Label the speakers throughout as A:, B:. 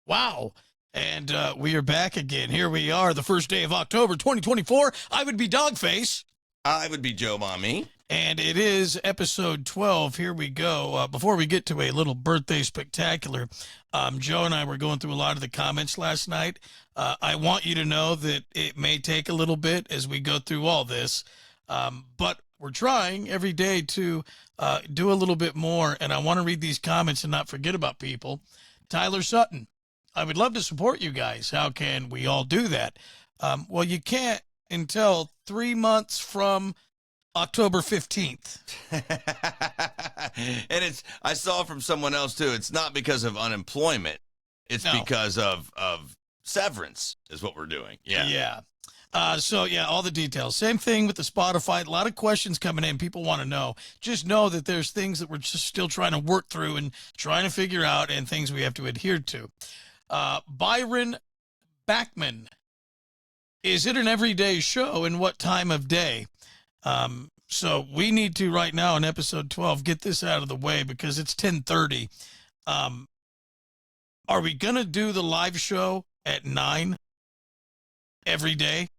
A: Wow. And we are back again. Here we are, the first day of October 2024. I would be Dogface.
B: I would be Joe Mommy.
A: And it is episode 12. Here we go. Before we get to a little birthday spectacular, Joe and I were going through a lot of the comments last night. I want you to know that it may take a little bit as we go through all this, but we're trying every day to do a little bit more, and I want to read these comments and not forget about people. Tyler Sutton, I would love to support you guys. How can we all do that? Well, you can't until 3 months from October 15th.
B: And I saw from someone else too, it's not because of unemployment. It's because of severance is what we're doing. Yeah.
A: All the details. Same thing with the Spotify. A lot of questions coming in. People want to know. Just know that there's things that we're just still trying to work through and trying to figure out and things we have to adhere to. Byron Backman. Is it an everyday show and what time of day? So we need to right now in episode 12 get this out of the way because it's 10:30. Are we going to do the live show at 9 every day?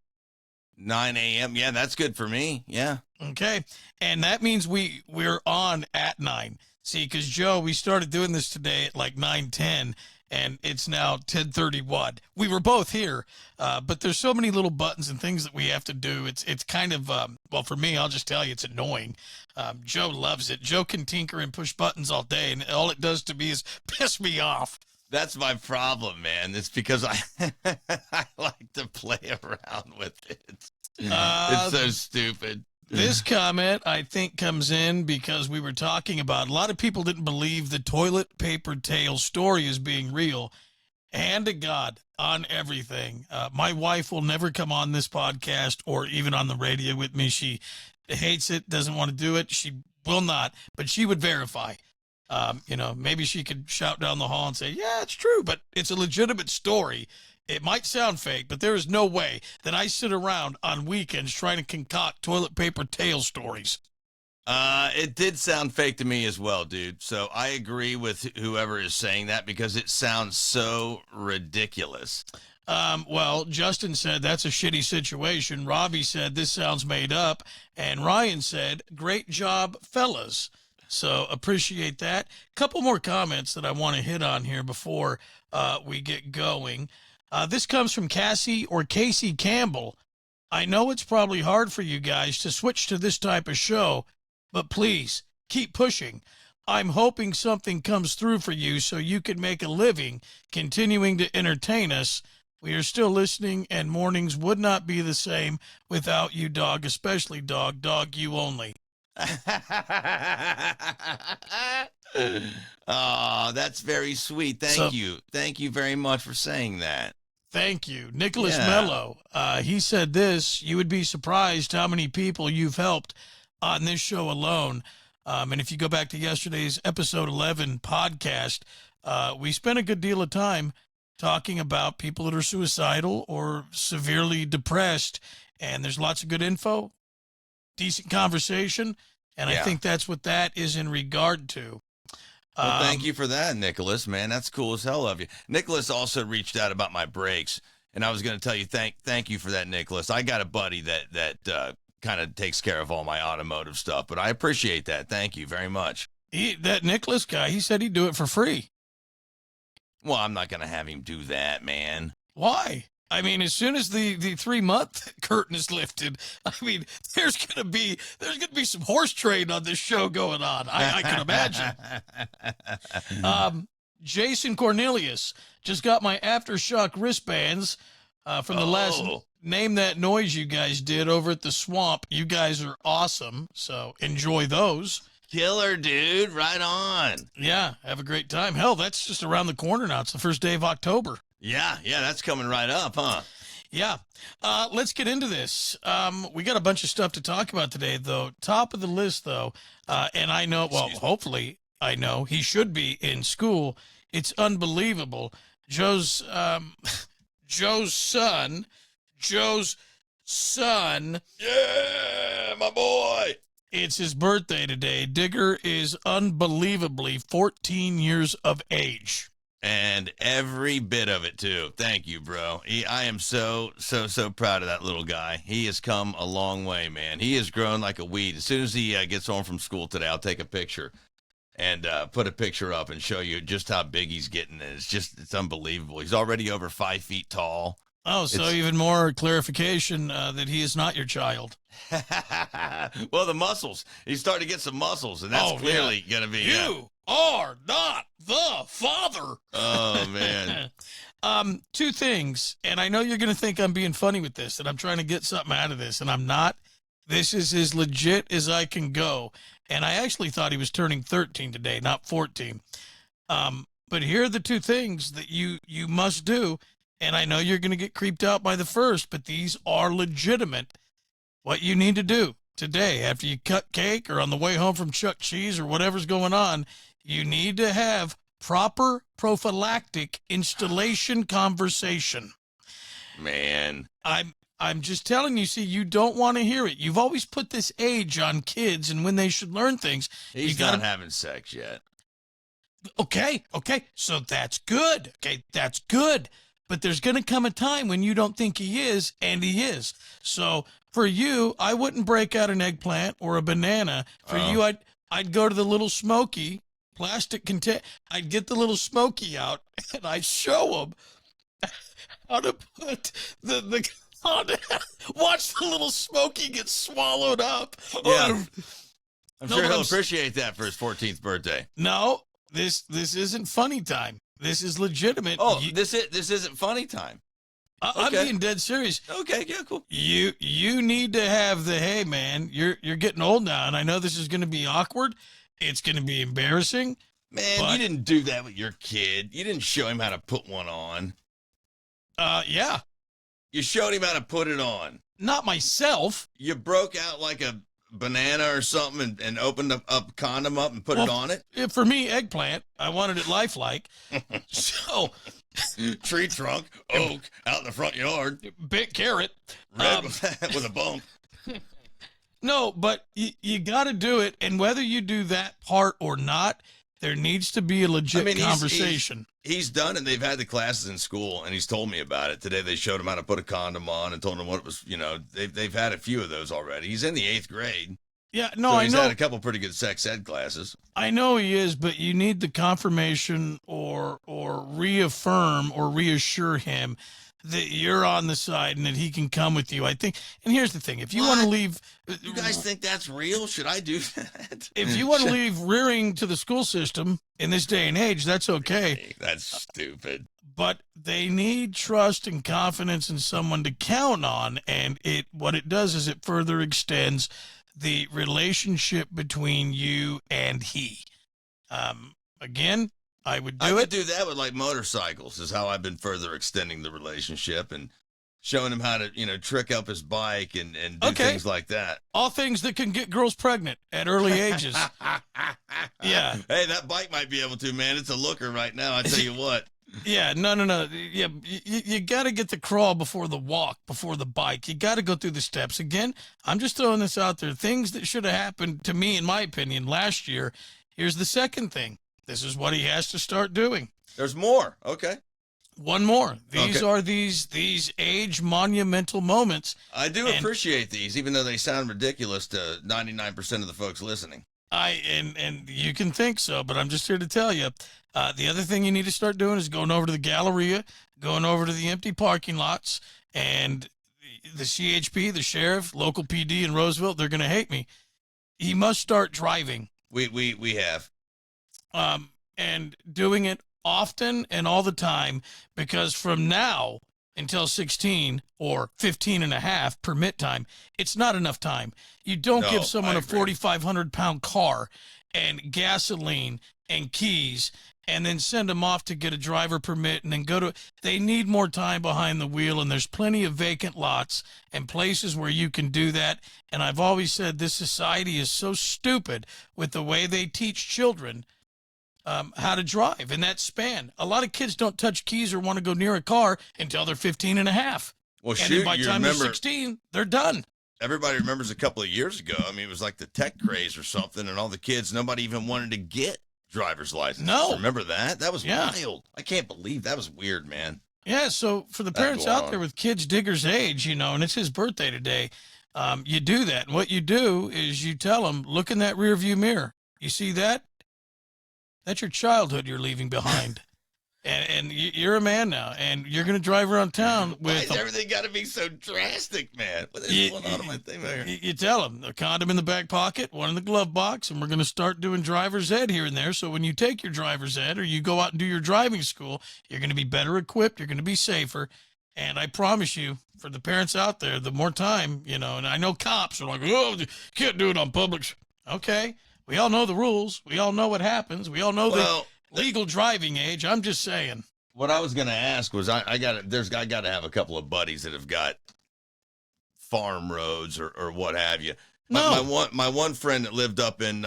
B: 9 a.m. Yeah, that's good for me. Yeah.
A: Okay. And that means we're on at 9. See, because Joe, we started doing this today at like 9:10. And it's now 10:31. We were both here, but there's so many little buttons and things that we have to do. It's kind of, well, for me, I'll just tell you, it's annoying. Joe loves it. Joe can tinker and push buttons all day, and all it does to me is piss me off.
B: That's my problem, man. It's because I like to play around with it. It's so stupid.
A: This comment, I think, comes in because we were talking about a lot of people didn't believe the toilet paper tale story as being real. Hand to God on everything. My wife will never come on this podcast or even on the radio with me. She hates it, doesn't want to do it. She will not, but she would verify. Maybe she could shout down the hall and say, yeah, it's true, but it's a legitimate story. It might sound fake, but there is no way that I sit around on weekends trying to concoct toilet paper tale stories.
B: It did sound fake to me as well, dude. So I agree with whoever is saying that because it sounds so ridiculous.
A: Well, Justin said that's a shitty situation. Robbie said this sounds made up. And Ryan said, great job, fellas. So appreciate that. Couple more comments that I want to hit on here before we get going. This comes from Cassie or Casey Campbell. I know it's probably hard for you guys to switch to this type of show, but please keep pushing. I'm hoping something comes through for you so you can make a living continuing to entertain us. We are still listening, and mornings would not be the same without you, dog, especially dog you only.
B: Oh, that's very sweet. Thank you. Thank you very much for saying that.
A: Thank you. Nicholas Mello, he said this, you would be surprised how many people you've helped on this show alone. And if you go back to yesterday's episode 11 podcast, we spent a good deal of time talking about people that are suicidal or severely depressed. And there's lots of good info, decent conversation. And I think that's what that is in regard to.
B: Well, thank you for that, Nicholas, man. That's cool as hell of you. Nicholas also reached out about my brakes, and I was going to tell you thank you for that, Nicholas. I got a buddy that kind of takes care of all my automotive stuff, but I appreciate that. Thank you very much.
A: That Nicholas guy, he said he'd do it for free.
B: Well, I'm not going to have him do that, man.
A: Why? I mean, as soon as the 3-month curtain is lifted, I mean, there's gonna be some horse trading on this show going on. I can imagine. Jason Cornelius just got my Aftershock wristbands from the last Name That Noise you guys did over at the swamp. You guys are awesome, so enjoy those.
B: Killer, dude. Right on.
A: Yeah, have a great time. Hell, that's just around the corner now. It's the first day of October.
B: Yeah, that's coming right up, huh?
A: Yeah. Let's get into this. We got a bunch of stuff to talk about today, though. Top of the list, though, and I know, well, hopefully I know he should be in school. It's unbelievable. Joe's son.
B: Yeah, my boy.
A: It's his birthday today. Digger is unbelievably 14 years of age.
B: And every bit of it, too. Thank you, bro. I am so proud of that little guy. He has come a long way, man. He has grown like a weed. As soon as he gets home from school today, I'll take a picture and put a picture up and show you just how big he's getting. And it's unbelievable. He's already over 5 feet tall.
A: Oh, so even more clarification that he is not your child.
B: Well, the muscles. He's starting to get some muscles, and that's clearly going to be...
A: You are not the father.
B: Oh, man.
A: 2 things, and I know you're going to think I'm being funny with this, and I'm trying to get something out of this, and I'm not. This is as legit as I can go, and I actually thought he was turning 13 today, not 14. But here are the 2 things that you must do, and I know you're going to get creeped out by the first, but these are legitimate. What you need to do today after you cut cake or on the way home from Chuck E. Cheese or whatever's going on, you need to have proper prophylactic installation conversation.
B: Man.
A: I'm just telling you, see, you don't want to hear it. You've always put this age on kids and when they should learn things.
B: He's not having sex yet.
A: Okay, so that's good. Okay, that's good. But there's going to come a time when you don't think he is, and he is. So for you, I wouldn't break out an eggplant or a banana. For you, I'd go to the little Smoky plastic container. I'd get the little Smoky out, and I'd show him how to put the watch the little Smoky get swallowed up.
B: Yeah. I'm sure he'll appreciate that for his 14th birthday.
A: No, this isn't funny time. This is legitimate.
B: Oh, this isn't funny time.
A: I'm being dead serious.
B: Okay, yeah, cool.
A: You need to have the, hey man, you're getting old now, and I know this is going to be awkward. It's going to be embarrassing.
B: Man, you didn't do that with your kid. You didn't show him how to put one on.
A: Yeah.
B: You showed him how to put it on.
A: Not myself.
B: You broke out like a banana or something and opened up condom up and put it on it?
A: For me, eggplant. I wanted it lifelike. So...
B: Tree trunk, oak, out in the front yard.
A: Big carrot.
B: Red with a bump.
A: No, but you got to do it. And whether you do that part or not, there needs to be a legit conversation.
B: He's done it. They've had the classes in school, and he's told me about it. Today they showed him how to put a condom on and told him what it was. You know, they've had a few of those already. He's in the 8th grade.
A: Yeah, no,
B: so
A: I know.
B: He's had a couple pretty good sex ed classes.
A: I know he is, but you need the confirmation or reaffirm or reassure him that you're on the side and that he can come with you. I think, and here's the thing: if you want to leave,
B: you guys think that's real? Should I do that?
A: If you want to leave rearing to the school system in this day and age, that's okay.
B: That's stupid.
A: But they need trust and confidence in someone to count on, and what it does is it further extends the relationship between you and he. Again, I would do it.
B: I could do that with like motorcycles is how I've been further extending the relationship and showing him how to, trick up his bike and do things like that.
A: All things that can get girls pregnant at early ages. Yeah.
B: Hey, that bike might be able to, man. It's a looker right now. I tell you what.
A: Yeah, no. Yeah, you got to get the crawl before the walk, before the bike. You got to go through the steps. Again, I'm just throwing this out there. Things that should have happened to me, in my opinion, last year. Here's the second thing. This is what he has to start doing.
B: There's more. Okay.
A: One more. These are these age monumental moments.
B: I do appreciate these, even though they sound ridiculous to 99% of the folks listening.
A: And you can think so, but I'm just here to tell you. The other thing you need to start doing is going over to the Galleria, going over to the empty parking lots, and the CHP, the sheriff, local PD in Roseville, they're going to hate me. He must start driving.
B: We have.
A: And doing it often and all the time, because from now until 16 or 15 and a half permit time, it's not enough time. You don't give someone a 4,500-pound car and gasoline and keys and then send them off to get a driver permit and then they need more time behind the wheel, and there's plenty of vacant lots and places where you can do that. And I've always said this society is so stupid with the way they teach children how to drive in that span. A lot of kids don't touch keys or want to go near a car until they're 15 and a half.
B: Well,
A: and then by the time they're 16, they're done.
B: Everybody remembers a couple of years ago. I mean, it was like the tech craze or something, and all the kids, nobody even wanted to get driver's license.
A: No.
B: Remember that? That was wild. I can't believe that was weird, man.
A: Yeah, so for the parents out there with kids Digger's age, and it's his birthday today, you do that. And what you do is you tell them, look in that rearview mirror. You see that? That's your childhood you're leaving behind. And you're a man now, and you're going to drive around town with...
B: Why is everything got to be so drastic, man? What is going on with my thing there?
A: You tell them, a condom in the back pocket, one in the glove box, and we're going to start doing driver's ed here and there. So when you take your driver's ed or you go out and do your driving school, you're going to be better equipped, you're going to be safer. And I promise you, for the parents out there, the more time, and I know cops are like, oh, you can't do it on public. Okay, we all know the rules. We all know what happens. We all know the legal driving age. I'm just saying.
B: What I was going to ask was, I got to have a couple of buddies that have got farm roads or what have you. My one friend that lived up in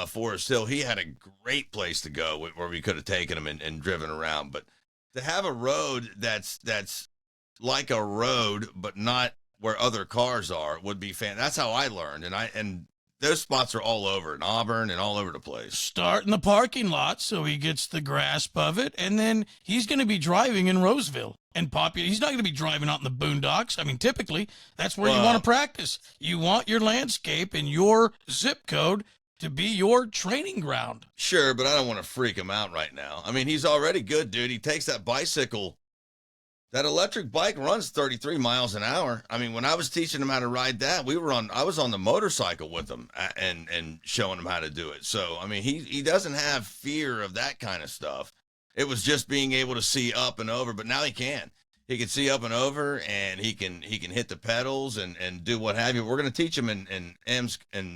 B: Forest Hill, he had a great place to go where we could have taken him and driven around. But to have a road that's like a road but not where other cars are would be fantastic. That's how I learned, and those spots are all over in Auburn and all over the place.
A: Start in the parking lot so he gets the grasp of it, and then he's going to be driving in Roseville and He's not going to be driving out in the boondocks. I mean, typically, that's where you want to practice. You want your landscape and your zip code to be your training ground.
B: Sure, but I don't want to freak him out right now. I mean, he's already good, dude. He takes that bicycle. That electric bike runs 33 miles an hour. I mean, when I was teaching him how to ride that, I was on the motorcycle with him and showing him how to do it. So, I mean, he doesn't have fear of that kind of stuff. It was just being able to see up and over, but now he can. He can see up and over, and he can hit the pedals and do what have you. We're going to teach him in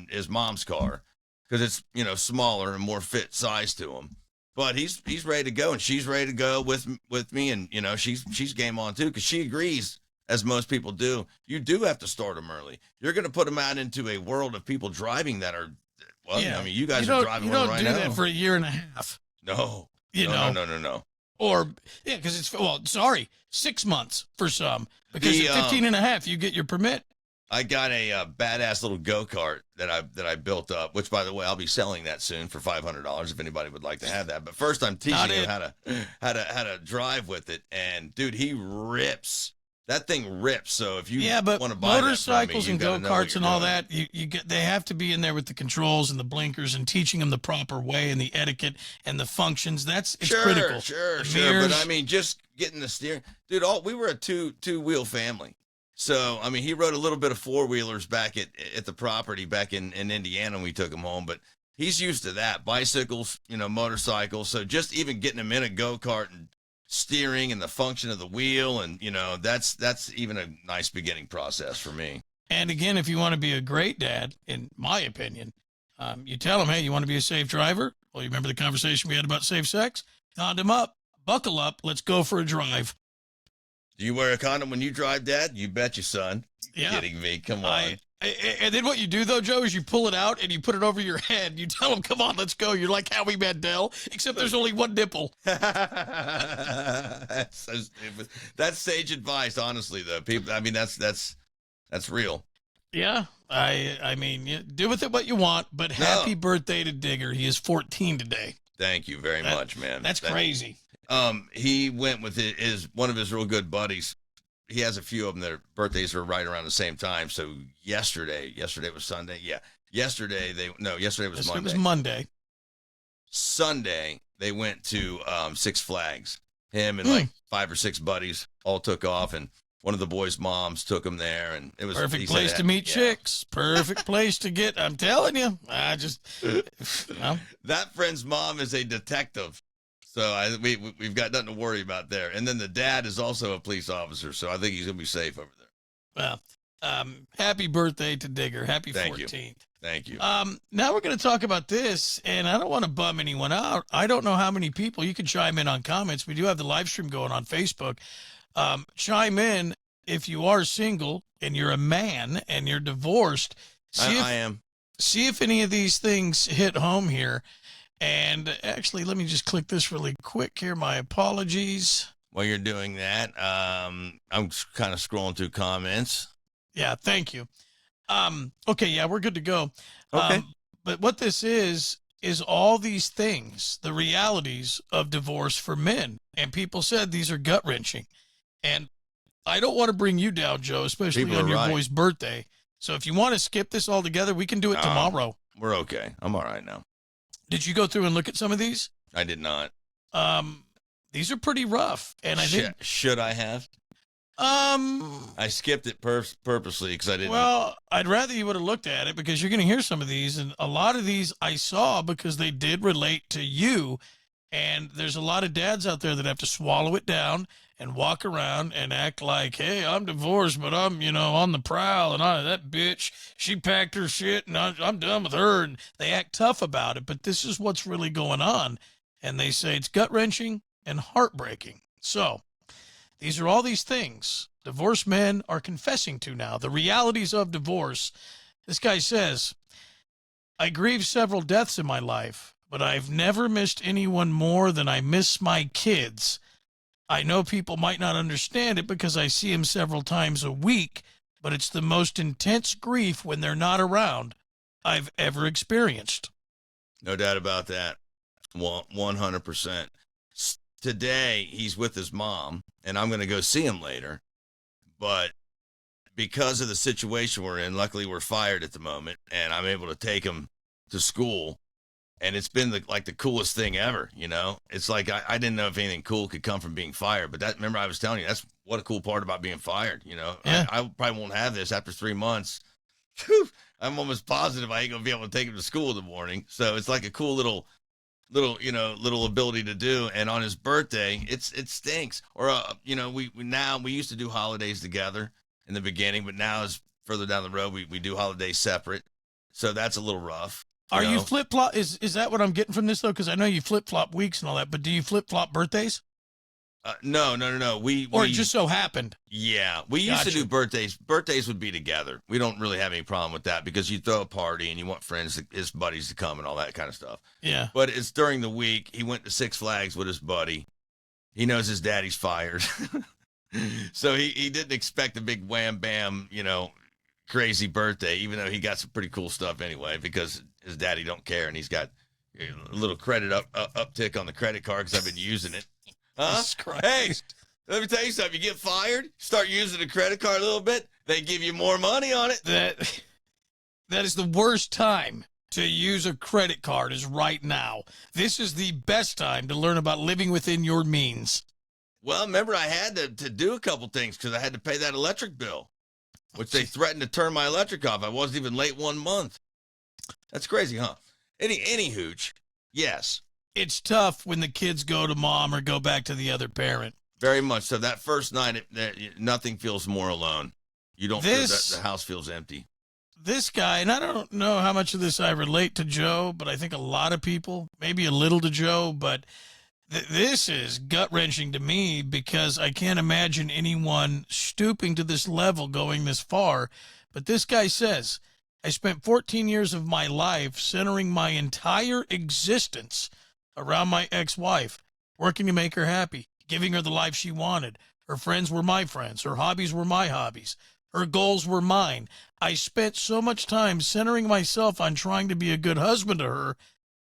B: his mom's car because it's, smaller and more fit size to him. But he's ready to go, and she's ready to go with me, and she's game on too because she agrees, as most people do. You do have to start them early. You're going to put them out into a world of people driving that are, I mean, you guys are driving one right now.
A: You don't do that for a year and a half.
B: No. No.
A: Or because it's 6 months for some because at 15 and a half you get your permit.
B: I got a badass little go-kart that I built up, which, by the way, I'll be selling that soon for $500 if anybody would like to have that. But first, I'm teaching him how to drive with it, and dude, he rips. That thing rips. So if you want to buy
A: motorcycles
B: that from me,
A: and go-karts and all that, they have to be in there with the controls and the blinkers and teaching them the proper way and the etiquette and the functions. It's critical.
B: Sure. But I mean, just getting the steering, dude. We were a two-wheel family. So, I mean, he rode a little bit of four-wheelers back at the property back in Indiana when we took him home, but he's used to that. Bicycles, motorcycles. So just even getting him in a go-kart and steering and the function of the wheel and, that's even a nice beginning process for me.
A: And again, if you want to be a great dad, in my opinion, you tell him, hey, you want to be a safe driver? Well, you remember the conversation we had about safe sex? Condom up, buckle up, let's go for a drive.
B: Do you wear a condom when you drive, Dad? You betcha, son.
A: Yeah.
B: Kidding me. Come on.
A: And then what you do, though, Joe, is you pull it out and you put it over your head. You tell them, come on, let's go. You're like Howie Mandel, except there's only one nipple.
B: That's so stupid. That's sage advice, honestly, though. People, I mean, that's real.
A: Yeah. I mean, do with it what you want, but happy birthday to Digger. He is 14 today.
B: Thank you very much, man.
A: That's crazy.
B: He went with one of his real good buddies. He has a few of them. Their birthdays are right around the same time. So yesterday was Sunday. Yeah. Yesterday was Monday.
A: It was Monday.
B: Sunday, they went to Six Flags. Him and like 5 or 6 buddies all took off, and one of the boys' moms took him there, and it was
A: perfect place to meet chicks. Perfect place to get. I'm telling you,
B: that friend's mom is a detective. So we've got nothing to worry about there. And then the dad is also a police officer, so I think he's going to be safe over there.
A: Well, happy birthday to Digger. Happy 14th.
B: Thank you.
A: Now we're going to talk about this, and I don't want to bum anyone out. I don't know how many people. You can chime in on comments. We do have the live stream going on Facebook. Chime in if you are single and you're a man and you're divorced.
B: I am.
A: See if any of these things hit home here. And actually, let me just click this really quick here. My apologies.
B: While you're doing that, I'm kind of scrolling through comments.
A: Yeah, thank you. Okay, yeah, we're good to go.
B: Okay.
A: But what this is, is all these things, the realities of divorce for men. And people said these are gut wrenching. And I don't want to bring you down, Joe, especially
B: People
A: on
B: are
A: your
B: right.
A: boy's birthday. So if you want to skip this altogether, we can do it tomorrow.
B: We're okay. I'm all right now.
A: Did you go through and look at some of these?
B: I did not.
A: These are pretty rough. And I think,
B: should I have? I skipped it purposely because I didn't.
A: Well, I'd rather you would have looked at it because you're going to hear some of these. And a lot of these I saw because they did relate to you. And there's a lot of dads out there that have to swallow it down and walk around and act like, hey, I'm divorced, but I'm, on the prowl. And that bitch, she packed her shit and I'm done with her. And they act tough about it. But this is what's really going on. And they say it's gut-wrenching and heartbreaking. So these are all these things divorced men are confessing to now, the realities of divorce. This guy says, I grieved several deaths in my life, but I've never missed anyone more than I miss my kids. I know people might not understand it because I see them several times a week, but it's the most intense grief when they're not around I've ever experienced.
B: No doubt about that. 100%. Today, he's with his mom, and I'm going to go see him later. But because of the situation we're in, luckily we're fired at the moment, and I'm able to take him to school. And it's been the coolest thing ever, It's like I didn't know if anything cool could come from being fired. But remember I was telling you, that's what a cool part about being fired, Yeah. I probably won't have this after 3 months. I'm almost positive I ain't going to be able to take him to school in the morning. So it's like a cool little ability to do. And on his birthday, it stinks. Or, we used to do holidays together in the beginning, but now as further down the road, we do holidays separate. So that's a little rough.
A: Are you flip-flop? Is that what I'm getting from this, though? Because I know you flip-flop weeks and all that, but do you flip-flop birthdays?
B: No.
A: Or it just so happened?
B: Yeah, we used to do birthdays. Birthdays would be together. We don't really have any problem with that because you throw a party and you want his buddies to come and all that kind of stuff.
A: Yeah.
B: But it's during the week. He went to Six Flags with his buddy. He knows his daddy's fired. So he didn't expect a big wham bam, crazy birthday, even though he got some pretty cool stuff anyway because his daddy don't care and he's got a little credit uptick on the credit card because I've been using it. Huh? Hey, let me tell you something. You get fired, start using the credit card a little bit, they give you more money on it.
A: That is the worst time to use a credit card is right now. This is the best time to learn about living within your means.
B: Well, remember I had to do a couple things because I had to pay that electric bill, which they threatened to turn my electric off. I wasn't even late 1 month. That's crazy, huh? Any hooch. Yes.
A: It's tough when the kids go to mom or go back to the other parent.
B: Very much so. That first night, nothing feels more alone. You don't feel that the house feels empty.
A: This guy, and I don't know how much of this I relate to Joe, but I think a lot of people, maybe a little to Joe, but this is gut-wrenching to me because I can't imagine anyone stooping to this level going this far. But this guy says, I spent 14 years of my life centering my entire existence around my ex-wife, working to make her happy, giving her the life she wanted. Her friends were my friends. Her hobbies were my hobbies. Her goals were mine. I spent so much time centering myself on trying to be a good husband to her,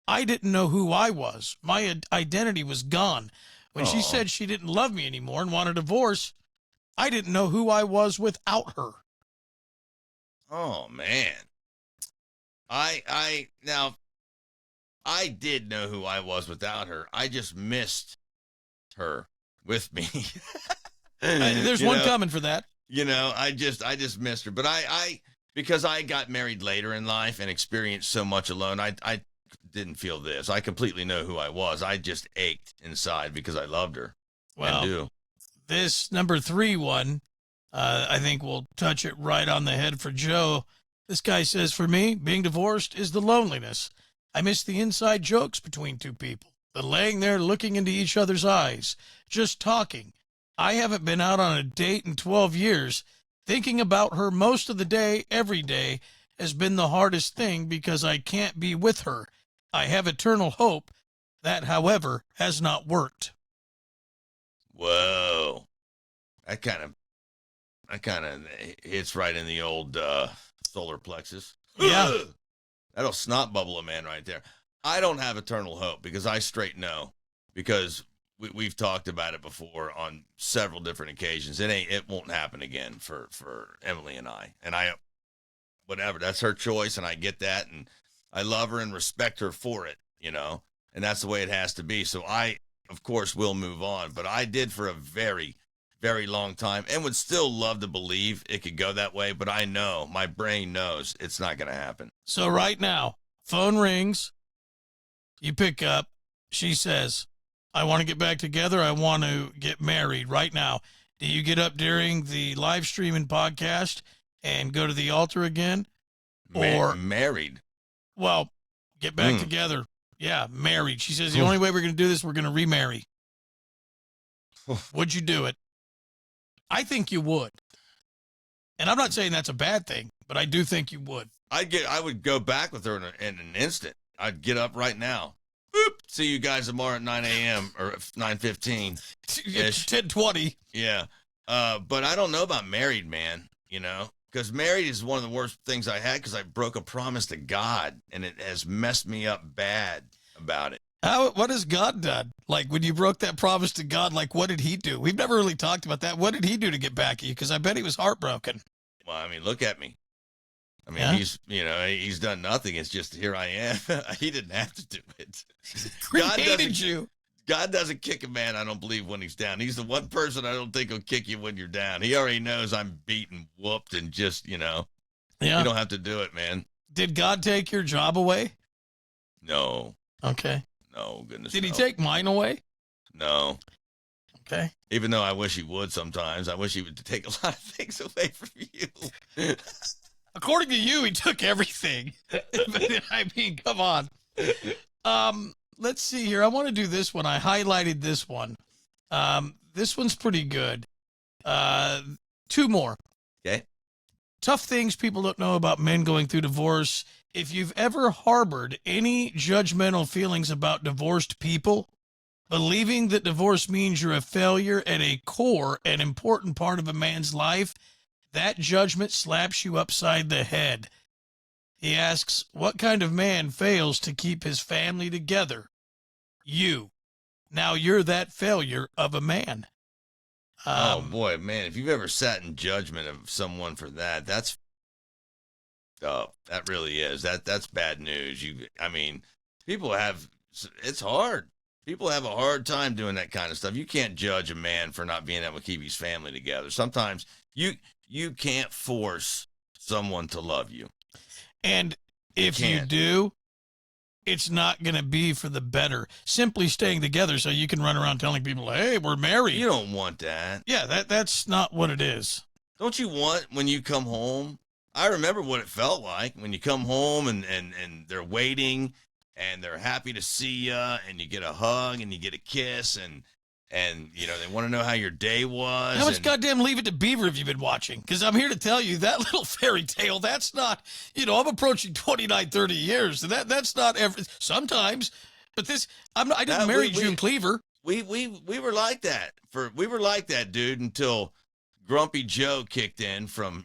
A: I didn't know who I was. My identity was gone. When she said she didn't love me anymore and wanted a divorce, I didn't know who I was without her.
B: Oh, man. I did know who I was without her. I just missed her with me.
A: There's one coming for that.
B: I just missed her. But because I got married later in life and experienced so much alone, I didn't feel this. I completely know who I was. I just ached inside because I loved her.
A: Well,
B: I do.
A: This number 3 one, I think we'll touch it right on the head for Joe. This guy says, for me, being divorced is the loneliness. I miss the inside jokes between two people, the laying there looking into each other's eyes, just talking. I haven't been out on a date in 12 years. Thinking about her most of the day, every day, has been the hardest thing because I can't be with her. I have eternal hope. That, however, has not worked.
B: Whoa. That kind of hits right in the old solar plexus.
A: Yeah.
B: That'll snot bubble a man right there. I don't have eternal hope because I straight know, because we've talked about it before on several different occasions. It won't happen again for Emily and I. And whatever, that's her choice, and I get that, and I love her and respect her for it, and that's the way it has to be. So I, of course, will move on, but I did for a very, very long time and would still love to believe it could go that way, but I know, my brain knows it's not going to happen.
A: So right now, phone rings, you pick up, she says, I want to get back together, I want to get married right now. Do you get up during the live stream and podcast and go to the altar again? Or
B: married?
A: Well, get back together. Yeah, married. She says, the only way we're going to do this, we're going to remarry. Would you do it? I think you would. And I'm not saying that's a bad thing, but I do think you would.
B: I would go back with her in an instant. I'd get up right now. Boop. See you guys tomorrow at 9 a.m. or 9:15.
A: 10:20.
B: Yeah. But I don't know about married, man, because married is one of the worst things I had, because I broke a promise to God, and it has messed me up bad about it.
A: What has God done? Like, when you broke that promise to God, like, what did he do? We've never really talked about that. What did he do to get back at you? Because I bet he was heartbroken.
B: Well, I mean, look at me. I mean,
A: yeah.
B: he's done nothing. It's just, here I am. He didn't have to do it. God doesn't kick a man, I don't believe, when he's down. He's the one person I don't think will kick you when you're down. He already knows I'm beaten, whooped, and just,
A: Yeah.
B: You don't have to do it, man.
A: Did God take your job away?
B: No.
A: Okay.
B: No, goodness.
A: Did he take mine away?
B: No.
A: Okay.
B: Even though I wish he would sometimes. I wish he would take a lot of things away from you.
A: According to you, he took everything. I mean, come on. Let's see here. I want to do this one. I highlighted this one. This one's pretty good. Two more.
B: Okay.
A: Tough things people don't know about men going through divorce. If you've ever harbored any judgmental feelings about divorced people, believing that divorce means you're a failure at a core and important part of a man's life, that judgment slaps you upside the head. He asks, what kind of man fails to keep his family together? You. Now you're that failure of a man.
B: Oh, boy, man, if you've ever sat in judgment of someone for that's that really is. That's bad news. It's hard. People have a hard time doing that kind of stuff. You can't judge a man for not being able to keep his family together. Sometimes you can't force someone to love you.
A: And if you do, it's not going to be for the better. Simply staying together so you can run around telling people, hey, we're married.
B: You don't want that.
A: Yeah, that's not what it is.
B: Don't you want, when you come home? I remember what it felt like when you come home and they're waiting and they're happy to see you, and you get a hug and you get a kiss, and they want to know how your day was.
A: How much goddamn Leave It to Beaver have you been watching? Because I'm here to tell you that little fairy tale, that's not, I'm approaching 29, 30 years. And that's not ever, sometimes, but this, I didn't marry June Cleaver.
B: We were like that we were like that, dude, until Grumpy Joe kicked in from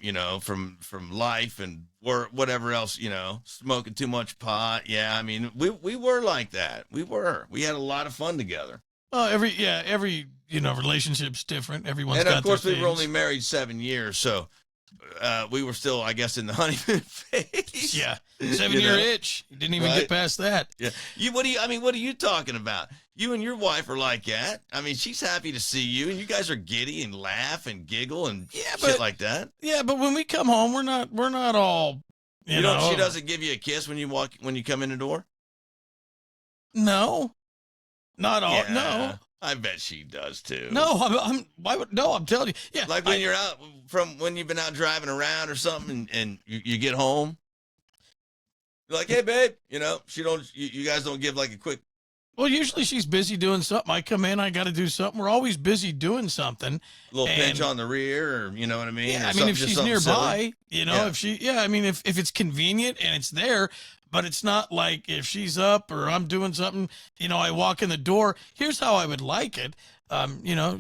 B: life and whatever else, smoking too much pot. Yeah. I mean, we were like that. We had a lot of fun together.
A: Well, every relationship's different. Everyone's got their
B: And of course, we were
A: things.
B: only married 7 years, so we were still, I guess, in the honeymoon phase.
A: Yeah, 7-year itch. You didn't even get past that.
B: Yeah. What are you talking about? You and your wife are like that. I mean, she's happy to see you, and you guys are giddy and laugh and giggle and shit like that.
A: Yeah, but when we come home, we're not all. You know.
B: She doesn't give you a kiss when you come in the door.
A: No. Not all.
B: Yeah,
A: no,
B: I bet she does too.
A: No, I'm telling you. Yeah,
B: like when you're out when you've been out driving around or something, and you get home. You're like, hey, babe, you guys don't give like a quick.
A: Well, usually she's busy doing something. I come in, I got to do something. We're always busy doing something.
B: A little pinch on the rear, or you know what I mean?
A: Yeah, I mean, if she's nearby,
B: silly.
A: if it's convenient and it's there. But it's not like if she's up or I'm doing something, I walk in the door. Here's how I would like it.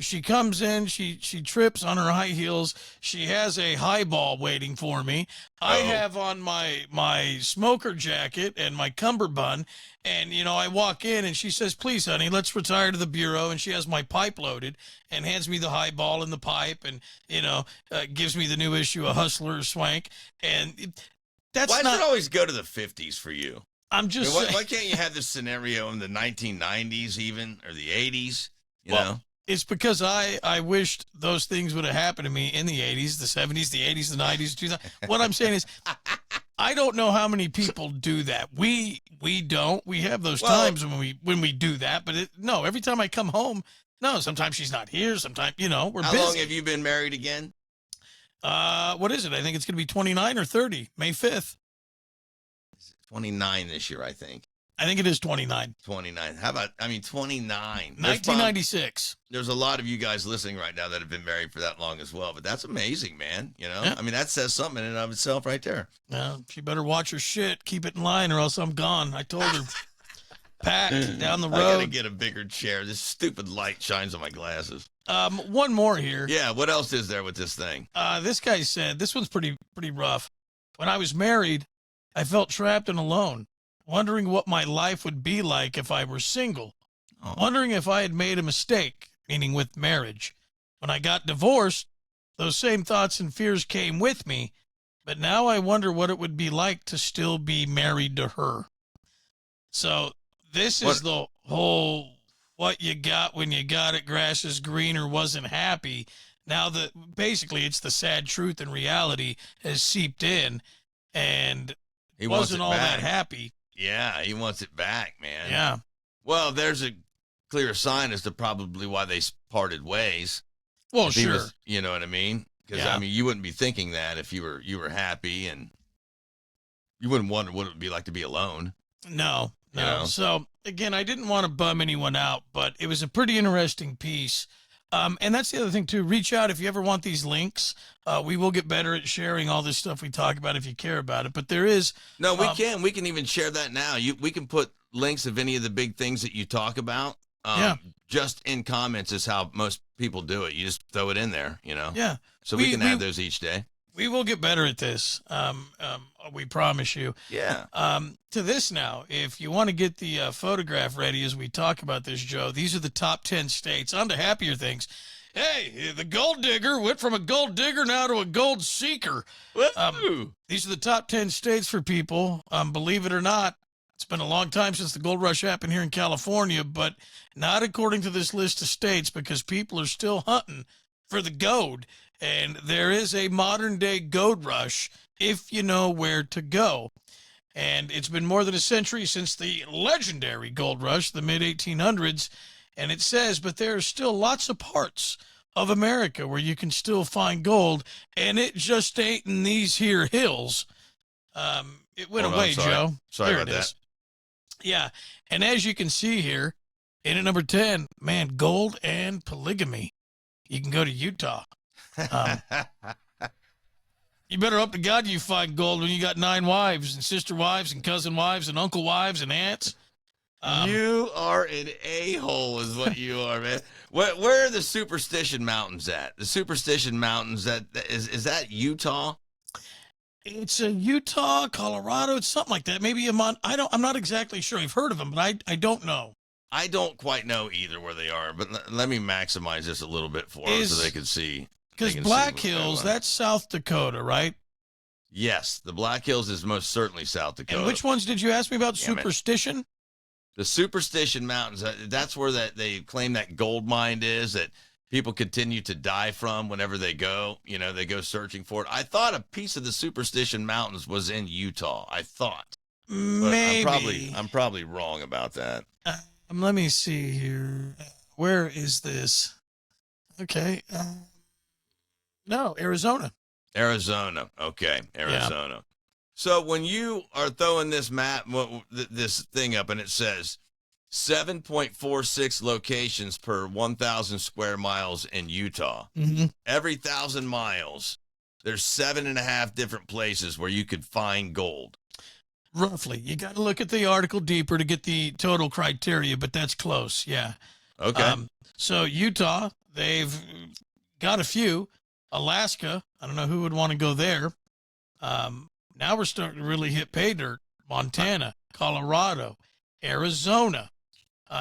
A: She comes in, she trips on her high heels. She has a highball waiting for me. I have on my smoker jacket and my cummerbund, and I walk in and she says, "Please, honey, let's retire to the bureau." And she has my pipe loaded and hands me the highball and the pipe, and gives me the new issue of Hustler or Swank. And that's
B: Why
A: not.
B: does it always go to the 50s for you?
A: I'm
B: I
A: just
B: mean,
A: saying.
B: why can't you have this scenario in the 1990s even, or the 80s? You
A: Well,
B: know?
A: it's because I wished those things would have happened to me in the 80s, the 70s, the 80s, the 90s, 2000. What I'm saying is, I don't know how many people do that. We don't. We have those times when we do that, but no, every time I come home, no, sometimes she's not here. Sometimes, we're
B: How
A: busy.
B: long have you been married again?
A: What is it? I think it's going to be 29 or 30, May 5th.
B: 29 this year, I think.
A: I think it is 29.
B: 29. How about, 29.
A: 1996.
B: There's a lot of you guys listening right now that have been married for that long as well, but that's amazing, man.
A: Yeah.
B: That says something in and of itself right there.
A: She better watch her shit, keep it in line, or else I'm gone. I told her, pack down the road.
B: I gotta get a bigger chair. This stupid light shines on my glasses.
A: One more here.
B: Yeah, what else is there with this thing?
A: This guy said, this one's pretty rough. When I was married, I felt trapped and alone, wondering what my life would be like if I were single, wondering if I had made a mistake, meaning with marriage. When I got divorced, those same thoughts and fears came with me, but now I wonder what it would be like to still be married to her. So this is the whole what you got when you got it, grass is greener, wasn't happy. Now that basically it's the sad truth and reality has seeped in, and
B: He
A: wasn't all
B: back.
A: that happy.
B: Yeah, he wants it back, man.
A: Yeah.
B: Well, there's a clear sign as to probably why they parted ways.
A: Well,
B: If he
A: sure.
B: was- you know what I mean? Because
A: Yeah.
B: you wouldn't be thinking that if you were happy, and you wouldn't wonder what it would be like to be alone.
A: No.
B: You know?
A: So again, I didn't want to bum anyone out, but it was a pretty interesting piece. And that's the other thing too. Reach out if you ever want these links. We will get better at sharing all this stuff we talk about if you care about it. But there is
B: No, we can. We can even share that now. We can put links of any of the big things that you talk about.
A: Yeah.
B: Just in comments is how most people do it. You just throw it in there,
A: Yeah.
B: So we can add those each day.
A: We will get better at this. We promise you.
B: Yeah.
A: To this now, if you want to get the photograph ready as we talk about this, Joe, these are the top 10 states. On to happier things. Hey, the gold digger went from a gold digger now to a gold seeker.
B: Woo!
A: These are the top 10 states for people. Believe it or not, it's been a long time since the gold rush happened here in California, but not according to this list of states, because people are still hunting for the gold. And there is a modern day gold rush if you know where to go. And it's been more than a century since the legendary gold rush, the mid 1800s. And it says, but there are still lots of parts of America where you can still find gold, and it just ain't in these here hills. It went
B: Hold on,
A: away,
B: sorry.
A: Joe.
B: Sorry
A: There
B: about
A: it is. Yeah. And as you can see here, in at number 10, man, gold and polygamy. You can go to Utah. You better hope to God you find gold when you got 9 wives and sister wives and cousin wives and uncle wives and aunts.
B: You are an a-hole is what you are, man. Where are the Superstition Mountains at? The Superstition Mountains, is that Utah?
A: It's a Utah, Colorado. It's something like that. Maybe I'm not exactly sure. I've heard of them, but I don't know.
B: I don't quite know either where they are, but let me maximize this a little bit for them so they can see.
A: Because Black Hills, that's South Dakota, right?
B: Yes, the Black Hills is most certainly South Dakota.
A: And which ones did you ask me about?
B: Damn it.
A: Superstition?
B: The Superstition Mountains, that's where they claim that gold mine is, that people continue to die from whenever they go. They go searching for it. I thought a piece of the Superstition Mountains was in Utah. I thought. But
A: Maybe.
B: I'm probably wrong about that.
A: Let me see here. Where is this? Okay. No, Arizona.
B: Arizona. Okay, Arizona. Yeah. So when you are throwing this map, this thing up, and it says 7.46 locations per 1,000 square miles in Utah.
A: Mm-hmm.
B: Every 1,000 miles, there's 7.5 different places where you could find gold.
A: Roughly. You got to look at the article deeper to get the total criteria, but that's close. Yeah.
B: Okay.
A: So Utah, they've got a few. Alaska, I don't know who would want to go there. Now we're starting to really hit pay dirt. Montana, Colorado, Arizona.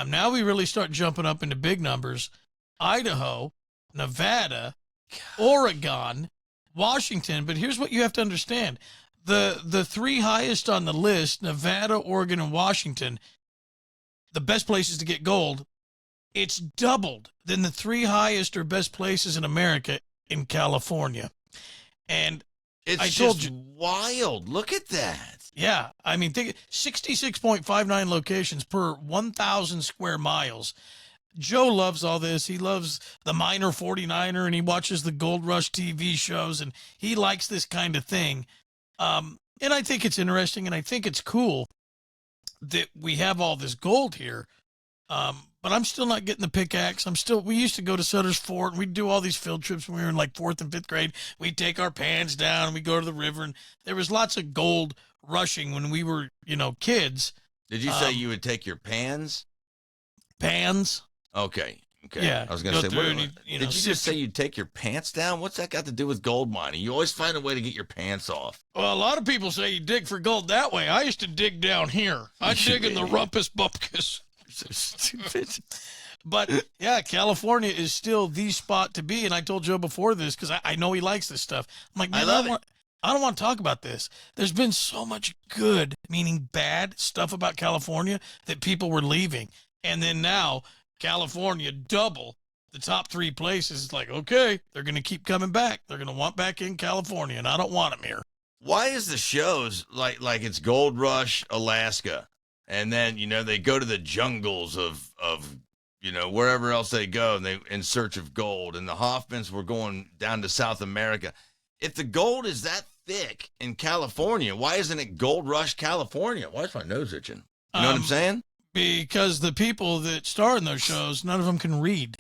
A: Now we really start jumping up into big numbers. Idaho, Nevada, Oregon, Washington. But here's what you have to understand. The three highest on the list, Nevada, Oregon, and Washington, the best places to get gold, it's doubled than the three highest or best places in America in California. And
B: It's just wild. Look at that.
A: yeah, I mean, think 66.59 locations per 1,000 square miles. Joe loves all this. He loves the Miner 49er, and he watches the Gold Rush TV shows, and he likes this kind of thing. And I think it's interesting, and I think it's cool that we have all this gold here. But I'm still not getting the pickaxe. We used to go to Sutter's Fort, and we'd do all these field trips when we were in like 4th and 5th grade. We'd take our pans down, and we'd go to the river, and there was lots of gold rushing when we were, kids.
B: Did you say you would take your pans?
A: Pans?
B: Okay.
A: Yeah.
B: I was going to say,
A: did you
B: just say you'd take your pants down? What's that got to do with gold mining? You always find a way to get your pants off.
A: Well, a lot of people say you dig for gold that way. I used to dig down here. I dig in the rumpus bupkus.
B: So stupid.
A: But yeah, California is still the spot to be. And I told Joe before this, because I know he likes this stuff. I'm like, man, I don't want to talk about this. There's been so much good, meaning bad stuff about California that people were leaving. And then now California double the top three places. It's like, okay, they're going to keep coming back. They're going to want back in California, and I don't want them here.
B: Why is the shows like it's Gold Rush, Alaska, and then, they go to the jungles of wherever else they go, and they in search of gold, and the Hoffmans were going down to South America. If the gold is that thick in California, why isn't it Gold Rush, California? Why is my nose itching? You know what I'm saying?
A: Because the people that star in those shows, none of them can read.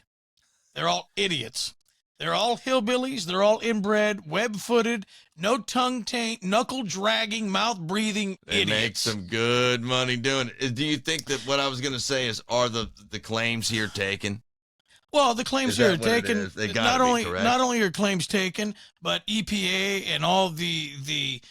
A: They're all idiots. They're all hillbillies. They're all inbred, web-footed, no tongue taint, knuckle-dragging, mouth-breathing idiots.
B: They make some good money doing it. Do you think that what I was going to say is, are the claims here taken?
A: Well, the claims here are taken.
B: They
A: not
B: correct.
A: only are claims taken, but EPA and all the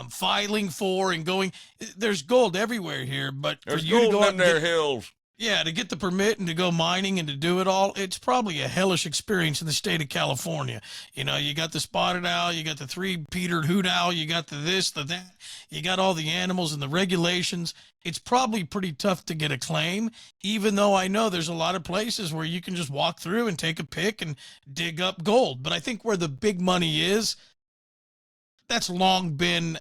A: filing for and going. There's gold everywhere here, but
B: There's
A: for you
B: gold
A: to go
B: in their hills.
A: Yeah, to get the permit and to go mining and to do it all, it's probably a hellish experience in the state of California. You got the spotted owl, you got the three-petered hoot owl, you got the this, the that, you got all the animals and the regulations. It's probably pretty tough to get a claim, even though I know there's a lot of places where you can just walk through and take a pick and dig up gold. But I think where the big money is, that's long been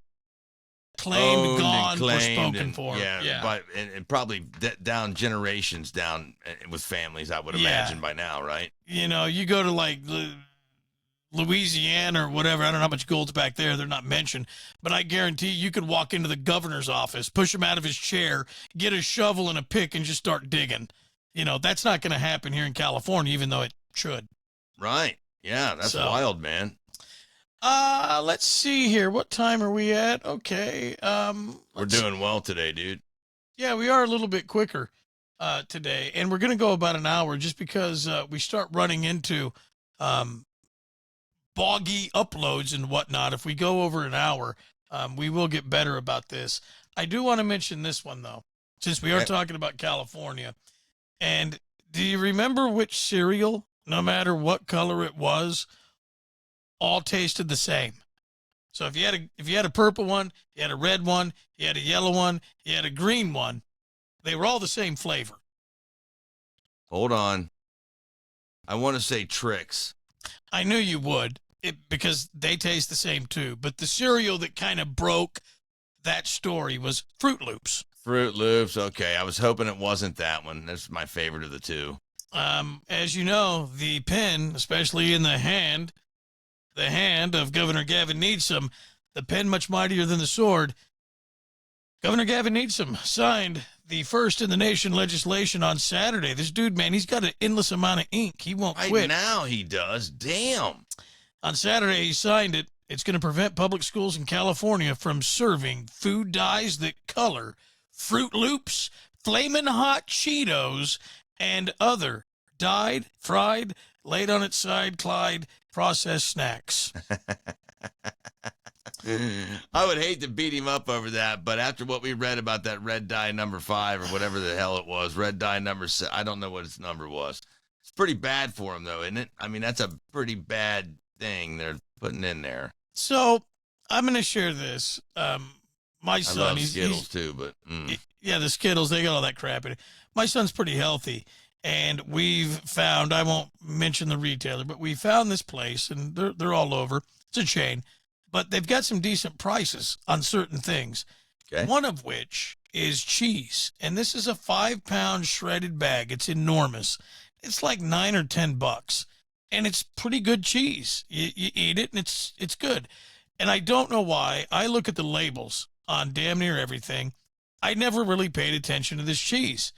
A: claimed, gone, or spoken for.
B: Yeah. But and probably down generations down with families, I would imagine by now, right?
A: You go to like Louisiana or whatever. I don't know how much gold's back there. They're not mentioned. But I guarantee you could walk into the governor's office, push him out of his chair, get a shovel and a pick, and just start digging. That's not going to happen here in California, even though it should.
B: Right. Yeah, that's wild, man.
A: Let's see here. What time are we at? Okay.
B: We're doing well today, dude.
A: Yeah, we are a little bit quicker today, and we're going to go about an hour just because we start running into boggy uploads and whatnot. If we go over an hour, we will get better about this. I do want to mention this one, though, since we are talking about California. And do you remember which cereal, no matter what color it was, all tasted the same? So if you had a purple one, you had a red one, you had a yellow one, you had a green one, they were all the same flavor.
B: Hold on. I want to say Trix.
A: I knew you would, because they taste the same too. But the cereal that kind of broke that story was Fruit Loops.
B: Fruit Loops. Okay, I was hoping it wasn't that one. That's my favorite of the two.
A: As you know, the pen, especially in the hand of Governor Gavin Newsom, the pen much mightier than the sword. Governor Gavin Newsom signed the first in the nation legislation on Saturday. This dude, man, he's got an endless amount of ink. He won't quit.
B: Right now he does. Damn.
A: On Saturday, he signed it. It's going to prevent public schools in California from serving food dyes that color Fruit Loops, Flamin' Hot Cheetos, and other dyed, fried, laid on its side, Clyde, processed snacks.
B: I would hate to beat him up over that, but after what we read about that red dye number 5 or whatever the hell it was, red dye number 6, I don't know what its number was. It's pretty bad for him, though, isn't it? I mean, that's a pretty bad thing they're putting in there.
A: So I'm going to share this. My son,
B: I love Skittles too, but
A: yeah, the Skittles, they got all that crap in it. My son's pretty healthy, and we've found, I won't mention the retailer, but we found this place, and they're all over. It's a chain, but they've got some decent prices on certain things.
B: Okay.
A: One of which is cheese, and this is a 5-pound shredded bag. It's enormous. It's like $9 or $10, and it's pretty good cheese. You eat it, and it's good. And I don't know why. I look at the labels on damn near everything. I never really paid attention to this cheese,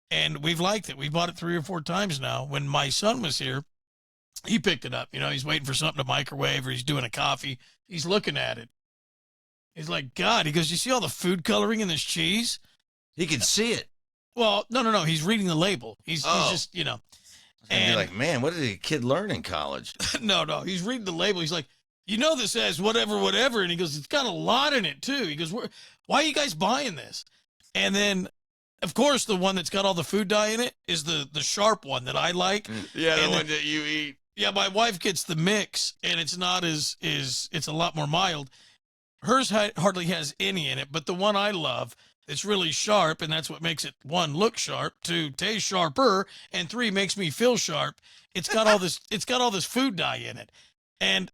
A: and we've liked it. We bought it 3 or 4 times now. When my son was here, he picked it up. You know, he's waiting for something to microwave, or he's doing a coffee. He's looking at it. He's like, God, he goes, you see all the food coloring in this cheese?
B: he can see it.
A: Well, no. He's reading the label. He's just, you know.
B: And be like, man, what did a kid learn in college?
A: No. He's reading the label. He's like, you know, this says whatever. And he goes, it's got a lot in it, too. He goes, why are you guys buying this? And then, of course, the one that's got all the food dye in it is the sharp one that I like.
B: Yeah, the
A: And
B: one that you eat.
A: Yeah, my wife gets the mix, and it's not it's a lot more mild. Hers hardly has any in it, but the one I love, it's really sharp, and that's what makes it, 1, look sharp, 2, taste sharper, and 3, makes me feel sharp. It's got all this food dye in it. And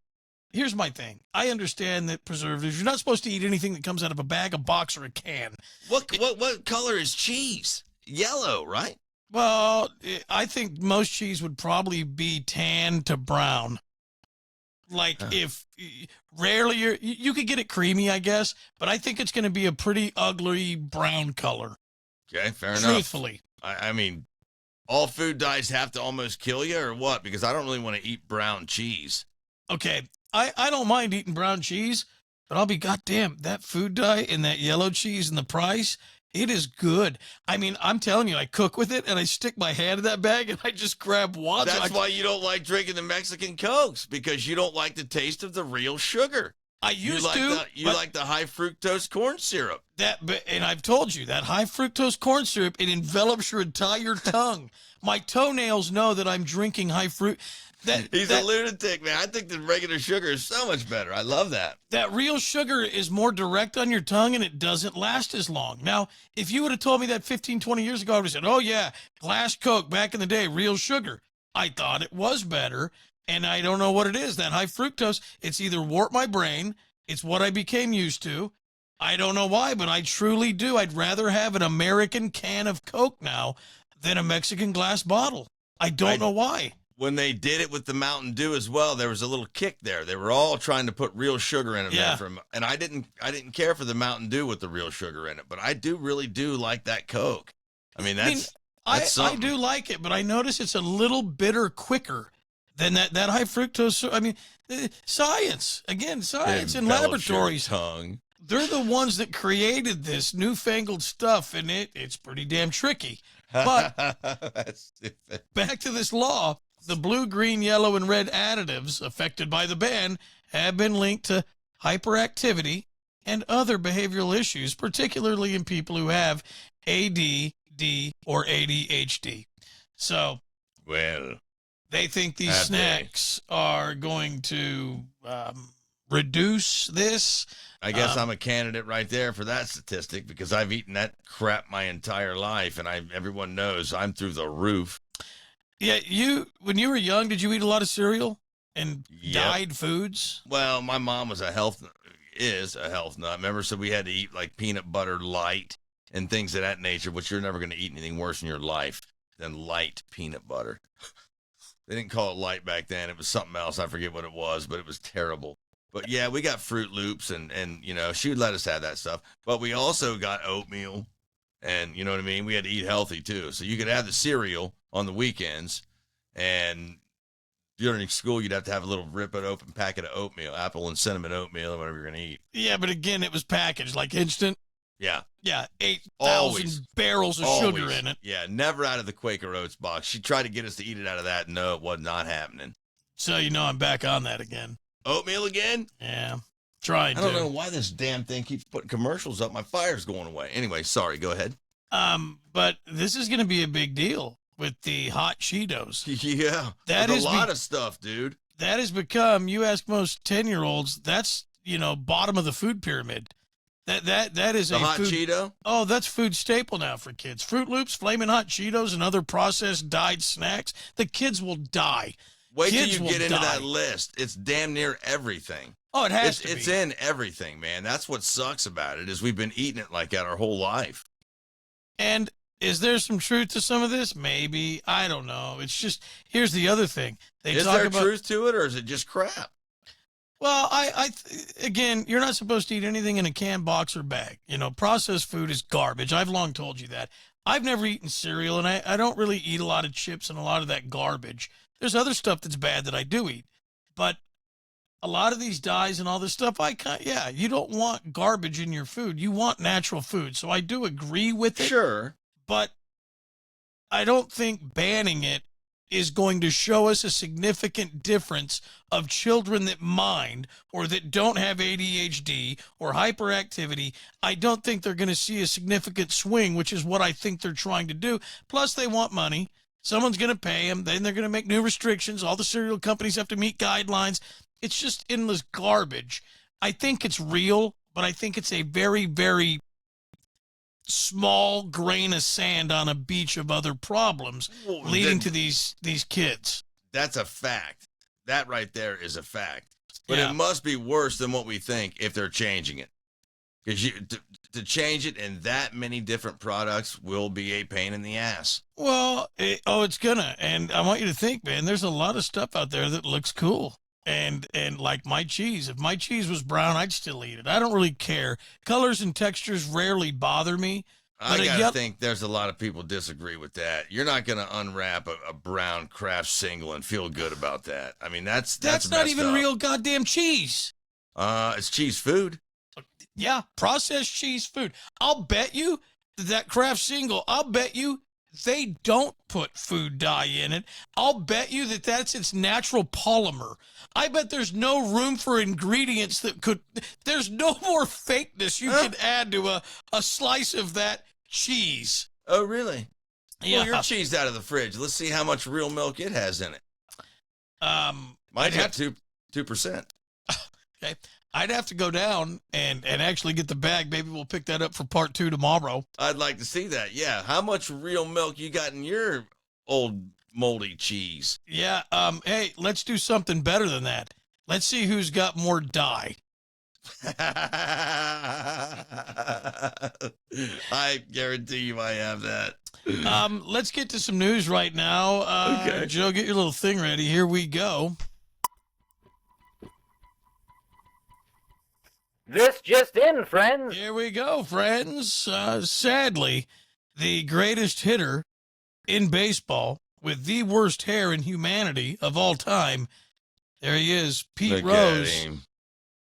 A: here's my thing. I understand that preservatives, you're not supposed to eat anything that comes out of a bag, a box, or a can.
B: What color is cheese? Yellow, right?
A: Well, I think most cheese would probably be tan to brown. Like if rarely you could get it creamy, I guess, but I think it's going to be a pretty ugly brown color.
B: Okay, fair enough.
A: Truthfully.
B: I mean, all food dyes have to almost kill you or what? Because I don't really want to eat brown cheese.
A: Okay, I don't mind eating brown cheese, but I'll be goddamn, that food dye and that yellow cheese and the price, it is good. I mean, I'm telling you, I cook with it and I stick my hand in that bag and I just grab water.
B: That's why you don't like drinking the Mexican Cokes, because you don't like the taste of the real sugar.
A: I used to.
B: You like the high fructose corn syrup.
A: And I've told you, that high fructose corn syrup, it envelops your entire tongue. My toenails know that I'm drinking high fruit.
B: He's a lunatic, man. I think the regular sugar is so much better. I love that.
A: That real sugar is more direct on your tongue, and it doesn't last as long. Now, if you would have told me that 15, 20 years ago, I would have said, oh, yeah, glass Coke back in the day, real sugar. I thought it was better, and I don't know what it is. That high fructose, it's either warped my brain, it's what I became used to. I don't know why, but I truly do. I'd rather have an American can of Coke now than a Mexican glass bottle. I don't know why.
B: When they did it with the Mountain Dew as well, there was a little kick there. They were all trying to put real sugar in it.
A: Yeah.
B: And I didn't care for the Mountain Dew with the real sugar in it, but I really do like that Coke. I mean, I
A: do like it, but I notice it's a little bitter quicker than that high fructose. I mean, science in laboratories.
B: Tongue.
A: They're the ones that created this newfangled stuff, and it's pretty damn tricky. But
B: That's stupid.
A: Back to this law. The blue, green, yellow, and red additives affected by the ban have been linked to hyperactivity and other behavioral issues, particularly in people who have ADD or ADHD. So,
B: well,
A: they think these snacks are going to reduce this.
B: I guess I'm a candidate right there for that statistic, because I've eaten that crap my entire life, and everyone knows I'm through the roof.
A: Yeah, when you were young, did you eat a lot of cereal and dyed foods?
B: Well, my mom is a health nut. Remember, so we had to eat like peanut butter light and things of that nature, which you're never going to eat anything worse in your life than light peanut butter. They didn't call it light back then. It was something else. I forget what it was, but it was terrible. But yeah, we got Fruit Loops and you know, she would let us have that stuff. But we also got oatmeal, and you know what I mean? We had to eat healthy too. So you could have the cereal on the weekends, and during school you'd have to have a little rip it open packet of oatmeal, apple and cinnamon oatmeal, or whatever you're going to eat.
A: Yeah, but again, it was packaged like instant.
B: Yeah.
A: Yeah, 8,000
B: Always.
A: barrels of sugar
B: Always.
A: in it.
B: Yeah, never out of the Quaker Oats box. She tried to get us to eat it out of that. No, it was not happening.
A: So you know I'm back on that again.
B: Oatmeal again?
A: Yeah, trying
B: I
A: to.
B: don't know why this damn thing keeps putting commercials up. My fire's going away. Anyway, sorry. Go ahead.
A: But this is going to be a big deal with the hot Cheetos.
B: Yeah,
A: That
B: there's
A: is
B: a lot of stuff, dude.
A: That has become, you ask most 10-year-olds, that's, bottom of the food pyramid. That is
B: The
A: a
B: hot
A: food,
B: Cheeto?
A: Oh, that's food staple now for kids. Fruit Loops, Flamin' Hot Cheetos, and other processed dyed snacks. The kids will die.
B: Wait till
A: Kids
B: you
A: will
B: get into
A: die.
B: that list. It's damn near everything.
A: Oh, it has to be.
B: It's in everything, man. That's what sucks about it, is we've been eating it like that our whole life.
A: And is there some truth to some of this? Maybe. I don't know. It's just, here's the other thing.
B: Is there truth to it, or is it just crap?
A: Well, again, you're not supposed to eat anything in a can, box, or bag. Processed food is garbage. I've long told you that. I've never eaten cereal, and I don't really eat a lot of chips and a lot of that garbage. There's other stuff that's bad that I do eat. But a lot of these dyes and all this stuff, you don't want garbage in your food. You want natural food. So I do agree with it.
B: Sure.
A: But I don't think banning it is going to show us a significant difference of children that mind or that don't have ADHD or hyperactivity. I don't think they're going to see a significant swing, which is what I think they're trying to do. Plus, they want money. Someone's going to pay them. Then they're going to make new restrictions. All the cereal companies have to meet guidelines. It's just endless garbage. I think it's real, but I think it's a very, very small grain of sand on a beach of other problems leading to these kids.
B: That's a fact. That right there is a fact. But
A: Yeah.
B: it must be worse than what we think if they're changing it. Because to change it in that many different products will be a pain in the ass.
A: Well, it's gonna. And I want you to think, man, there's a lot of stuff out there that looks cool. And like my cheese, if my cheese was brown, I'd still eat it. I don't really care. Colors and textures rarely bother me.
B: I gotta think there's a lot of people disagree with that. You're not gonna unwrap a brown Kraft single and feel good about that. I mean, that's
A: not even
B: up.
A: real goddamn cheese.
B: It's cheese food.
A: Yeah, processed cheese food. I'll bet you that Kraft single, I'll bet you they don't put food dye in it. I'll bet you that that's its natural polymer. I bet there's no room for ingredients there's no more fakeness you can add to a slice of that cheese.
B: Oh, really?
A: Yeah.
B: Pull your cheese out of the fridge. Let's see how much real milk it has in it. Might have 2%.
A: Okay. I'd have to go down and actually get the bag. Maybe we'll pick that up for part 2 tomorrow.
B: I'd like to see that. Yeah. How much real milk you got in your old moldy cheese?
A: Yeah. Hey, let's do something better than that. Let's see who's got more dye.
B: I guarantee you I have that.
A: Let's get to some news right now.
B: Okay.
A: Joe, get your little thing ready. Here we go.
C: This just in, friends.
A: Here we go, friends. Sadly, the greatest hitter in baseball with the worst hair in humanity of all time. There he is, Pete
B: Look
A: Rose,
B: at him.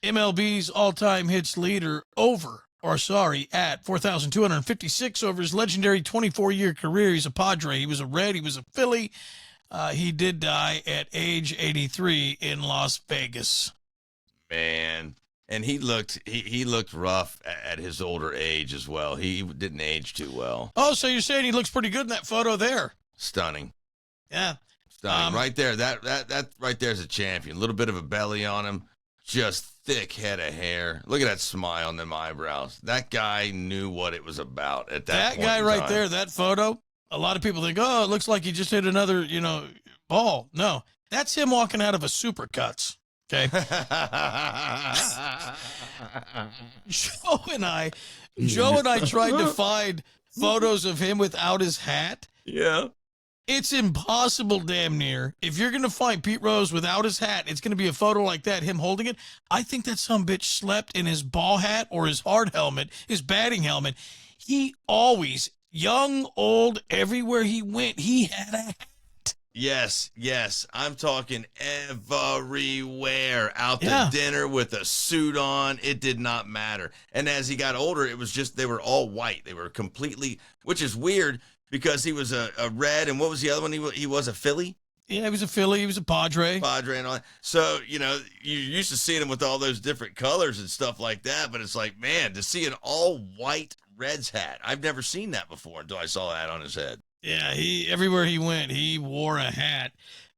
A: MLB's all-time hits leader at 4,256 over his legendary 24-year career. He's a Padre. He was a Red. He was a Philly. He did die at age 83 in Las Vegas.
B: Man. And he looked rough at his older age as well. He didn't age too well.
A: Oh, so you're saying he looks pretty good in that photo there?
B: Stunning.
A: Yeah.
B: Stunning. Right there. That right there's a champion. A little bit of a belly on him. Just thick head of hair. Look at that smile on them eyebrows. That guy knew what it was about at that point.
A: That guy right
B: time.
A: there, that photo, a lot of people think, oh, it looks like he just hit another, ball. No, that's him walking out of a Supercuts. Okay. Joe and I tried to find photos of him without his hat.
B: Yeah.
A: It's impossible, damn near. If you're going to find Pete Rose without his hat, it's going to be a photo like that, him holding it. I think that some bitch slept in his ball hat or his hard helmet, his batting helmet. He always, young, old, everywhere he went, he had a hat.
B: Yes. I'm talking everywhere. Out to
A: Yeah.
B: dinner with a suit on. It did not matter. And as he got older, it was just, they were all white. They were completely, which is weird because he was a red. And what was the other one? He was a Philly?
A: Yeah, he was a Philly. He was a Padre.
B: Padre and all that. So, you're used to seeing him with all those different colors and stuff like that. But it's like, man, to see an all white Reds hat. I've never seen that before until I saw that on his head.
A: Yeah, everywhere he went, he wore a hat.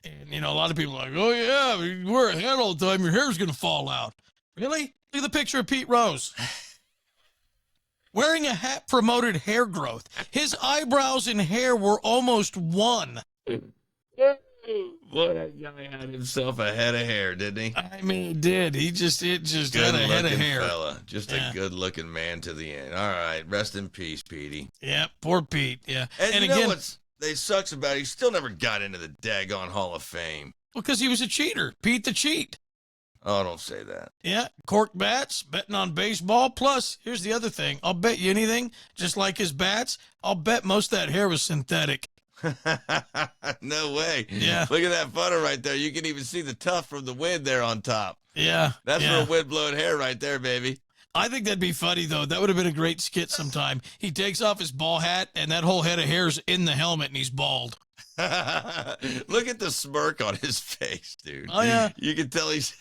A: And, a lot of people are like, oh, yeah, you wear a hat all the time, your hair's going to fall out. Really? Look at the picture of Pete Rose. Wearing a hat promoted hair growth. His eyebrows and hair were almost one.
B: Boy, that guy had himself a head of hair, didn't he?
A: I mean, it did. It just had a head of hair.
B: Fella. Just a good-looking man to the end. All right, rest in peace, Petey.
A: Yeah, poor Pete, yeah.
B: And you
A: again,
B: know what's they sucks about it? He still never got into the daggone Hall of Fame.
A: well, because he was a cheater. Pete the cheat.
B: Oh, don't say that.
A: Yeah, cork bats, betting on baseball. Plus, here's the other thing. I'll bet you anything, just like his bats, I'll bet most of that hair was synthetic.
B: No way.
A: Yeah.
B: Look at that photo right there. You can even see the tuft from the wind there on top.
A: Yeah.
B: That's
A: yeah.
B: real wind-blown hair right there, baby.
A: I think that'd be funny, though. That would have been a great skit sometime. He takes off his ball hat, and that whole head of hair's in the helmet, and he's bald.
B: Look at the smirk on his face, dude.
A: Oh, yeah.
B: You can tell he's...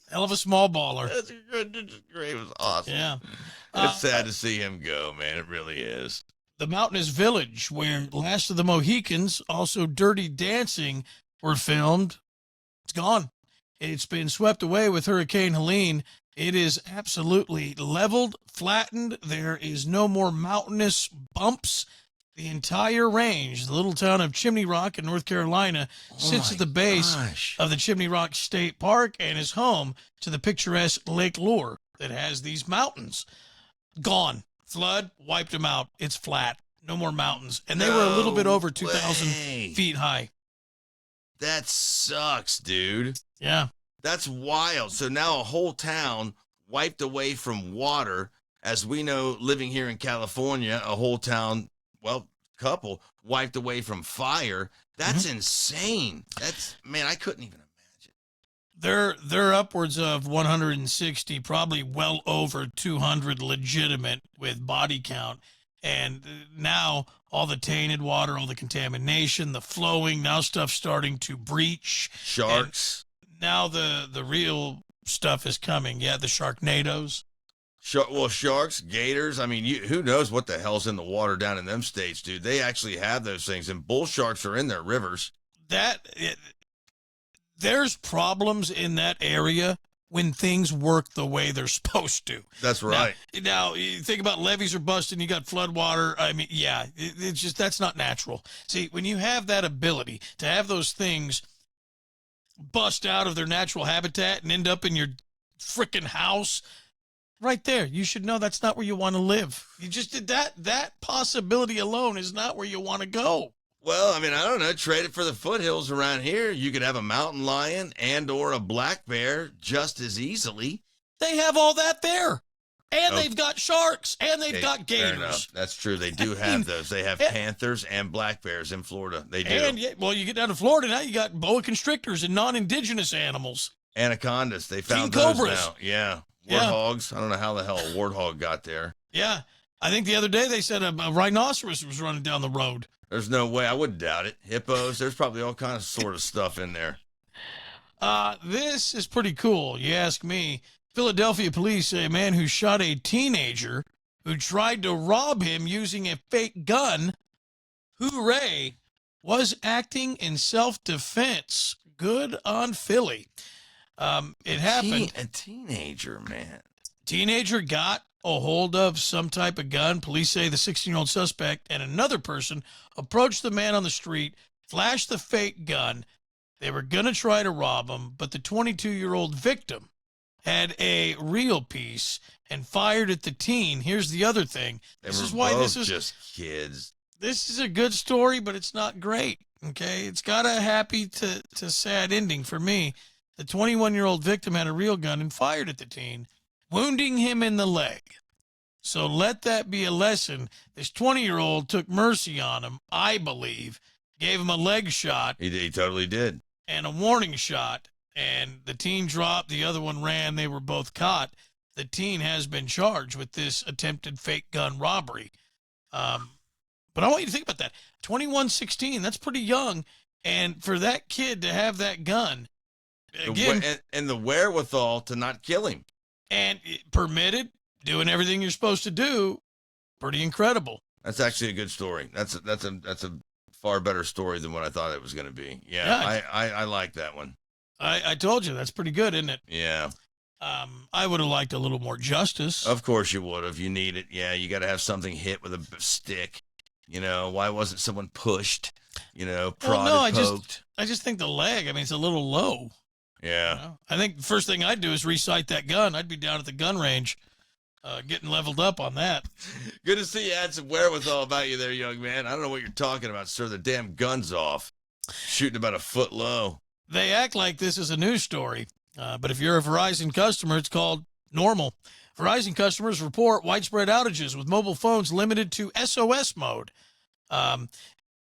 A: Hell of a small baller.
B: That's great. It was awesome.
A: Yeah.
B: It's sad to see him go, man. It really is.
A: The Mountainous Village, where Last of the Mohicans, also Dirty Dancing, were filmed. It's gone. It's been swept away with Hurricane Helene. It is absolutely leveled, flattened. There is no more mountainous bumps. The entire range, the little town of Chimney Rock in North Carolina, sits at the base of the Chimney Rock State Park and is home to the picturesque Lake Lure that has these mountains. Gone. Flood wiped them out. It's flat. No more mountains. And they were a little bit over 2,000 feet high.
B: That sucks, dude.
A: Yeah.
B: That's wild. So now a whole town wiped away from water. As we know, living here in California, a whole town, well, couple, wiped away from fire. That's insane. Man, I couldn't even imagine.
A: They're upwards of 160, probably well over 200 legitimate with body count. And now all the tainted water, all the contamination, the flowing, now stuff starting to breach.
B: Sharks.
A: And now the real stuff is coming. Yeah, the Sharknadoes.
B: Sharks, gators. I mean, who knows what the hell's in the water down in them states, dude? They actually have those things, and bull sharks are in their rivers.
A: There's problems in that area when things work the way they're supposed to.
B: That's right.
A: Now you think about levees are busting, you got flood water. I mean, yeah, it's just, that's not natural. See, when you have that ability to have those things bust out of their natural habitat and end up in your freaking house, right there, you should know that's not where you want to live. You just did that possibility alone is not where you want to go.
B: Well, I mean, I don't know. Trade it for the foothills around here. You could have a mountain lion and or a black bear just as easily.
A: They have all that there. And they've got sharks, and they've got gators.
B: Fair enough. That's true. They do have those. They have panthers and black bears in Florida. They do.
A: And you get down to Florida, now you got boa constrictors and non-indigenous animals.
B: Anacondas. They found
A: King
B: those
A: cobras.
B: now. Yeah. Warthogs. I don't know how the hell a warthog got there.
A: Yeah. I think the other day they said a rhinoceros was running down the road.
B: There's no way. I wouldn't doubt it. Hippos. There's probably all kinds of sort of stuff in there.
A: This is pretty cool, you ask me. Philadelphia police say a man who shot a teenager who tried to rob him using a fake gun, hooray, was acting in self-defense. Good on Philly. It happened.
B: A teenager, man.
A: Teenager got a hold of some type of gun. Police say the 16-year-old suspect and another person approached the man on the street, flashed the fake gun. They were going to try to rob him, but the 22-year-old victim had a real piece and fired at the teen. Here's the other thing. This is why this is
B: just kids.
A: This is a good story, but it's not great. Okay, it's got a happy to sad ending for me. The 21-year-old victim had a real gun and fired at the teen, wounding him in the leg. So let that be a lesson. This 20-year-old took mercy on him, I believe, gave him a leg shot
B: He totally did.
A: and a warning shot, and the teen dropped, the other one ran, they were both caught. The teen has been charged with this attempted fake gun robbery. But I want you to think about that. 21-16, that's pretty young. And for that kid to have that gun, again,
B: and the wherewithal to not kill him.
A: and permitted, doing everything you're supposed to do, pretty incredible.
B: That's actually a good story. That's a far better story than what I thought it was going to be. Yeah, I like that one.
A: I told you, that's pretty good, isn't it?
B: Yeah.
A: I would have liked a little more justice.
B: Of course you would have. You need it. Yeah, you got to have something hit with a stick. Why wasn't someone pushed? Prodded, poked.
A: I just think the leg, I mean, it's a little low.
B: Yeah.
A: I think the first thing I'd do is recite that gun. I'd be down at the gun range getting leveled up on that.
B: Good to see you had some wherewithal about you there, young man. I don't know what you're talking about, sir. The damn gun's off. Shooting about a foot low.
A: They act like this is a news story, but if you're a Verizon customer, it's called normal. Verizon customers report widespread outages with mobile phones limited to SOS mode.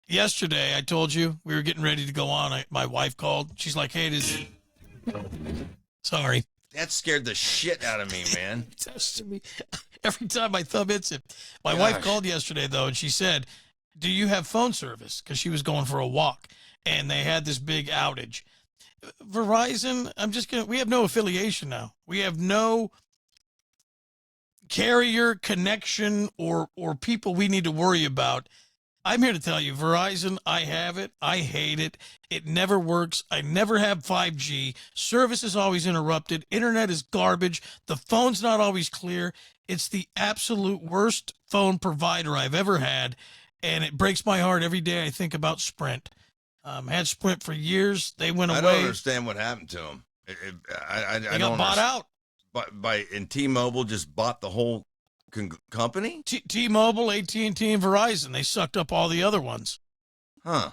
A: Yesterday, I told you we were getting ready to go on. My wife called. She's like, hey, sorry.
B: That scared the shit out of me, man.
A: Me. Every time my thumb hits it. My wife called yesterday, though, and she said, do you have phone service? Because she was going for a walk, and they had this big outage. Verizon, we have no affiliation now. We have no carrier connection or people we need to worry about. I'm here to tell you, Verizon, I have it. I hate it. It never works. I never have 5G. Service is always interrupted. Internet is garbage. The phone's not always clear. It's the absolute worst phone provider I've ever had, and it breaks my heart every day I think about Sprint. Had Sprint for years. They went away.
B: I don't understand what happened to them.
A: They got bought out.
B: And T-Mobile just bought the whole company?
A: T-Mobile, AT&T, and Verizon. They sucked up all the other ones.
B: Huh.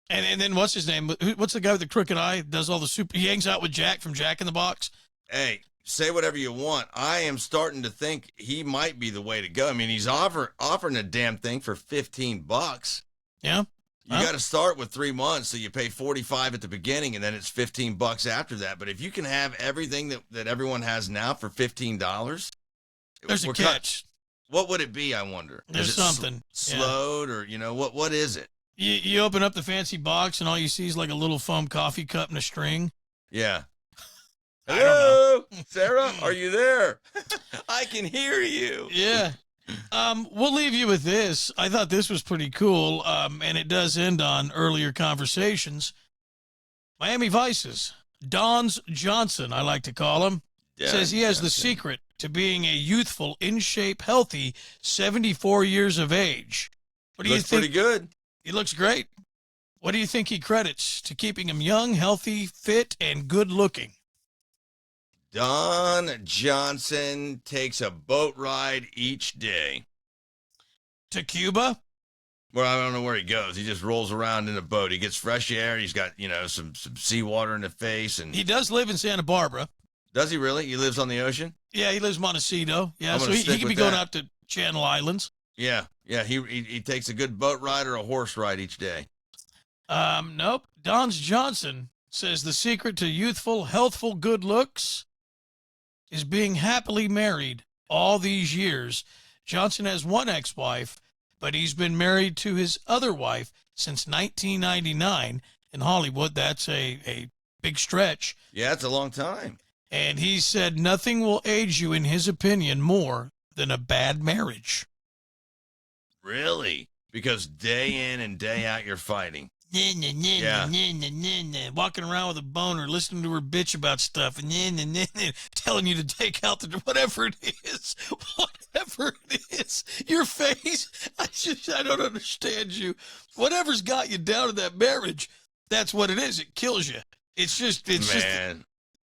A: And then what's his name? What's the guy with the crooked eye? Does all the he hangs out with Jack from Jack in the Box?
B: Hey, say whatever you want. I am starting to think he might be the way to go. I mean, he's offering a damn thing for $15.
A: Yeah.
B: You got to start with 3 months, so you pay $45 at the beginning, and then it's $15 after that. But if you can have everything that everyone has now for $15,
A: there's a catch.
B: What would it be? I wonder.
A: There's something
B: slowed, or what is it?
A: You open up the fancy box, and all you see is like a little foam coffee cup and a string.
B: Yeah.
A: Hello,
B: Sarah, are you there? I can hear you.
A: Yeah. We'll leave you with this. I thought this was pretty cool, and it does end on earlier conversations. Miami Vice's Don's Johnson, I like to call him, says he has the secret to being a youthful, in shape, healthy 74 years of age. What do you think?
B: Pretty good.
A: He looks great. What do you think he credits to keeping him young, healthy, fit, and good looking?
B: Don Johnson takes a boat ride each day.
A: To Cuba?
B: Well, I don't know where he goes. He just rolls around in a boat. He gets fresh air. He's got, some seawater in the face. And
A: he does live in Santa Barbara.
B: Does he really? He lives on the ocean?
A: Yeah, he lives in Montecito. Yeah, so he could be going out to Channel Islands.
B: Yeah. He takes a good boat ride or a horse ride each day.
A: Nope. Don's Johnson says the secret to youthful, healthful good looks is being happily married all these years. Johnson has one ex-wife, but he's been married to his other wife since 1999. In Hollywood, that's a big stretch.
B: Yeah, it's a long time.
A: And he said nothing will age you, in his opinion, more than a bad marriage.
B: Really? Because day in and day out, you're fighting.
A: Walking around with a boner, listening to her bitch about stuff, and telling you to take out whatever it is. Whatever it is. Your face, I don't understand you. Whatever's got you down in that marriage, that's what it is. It kills you.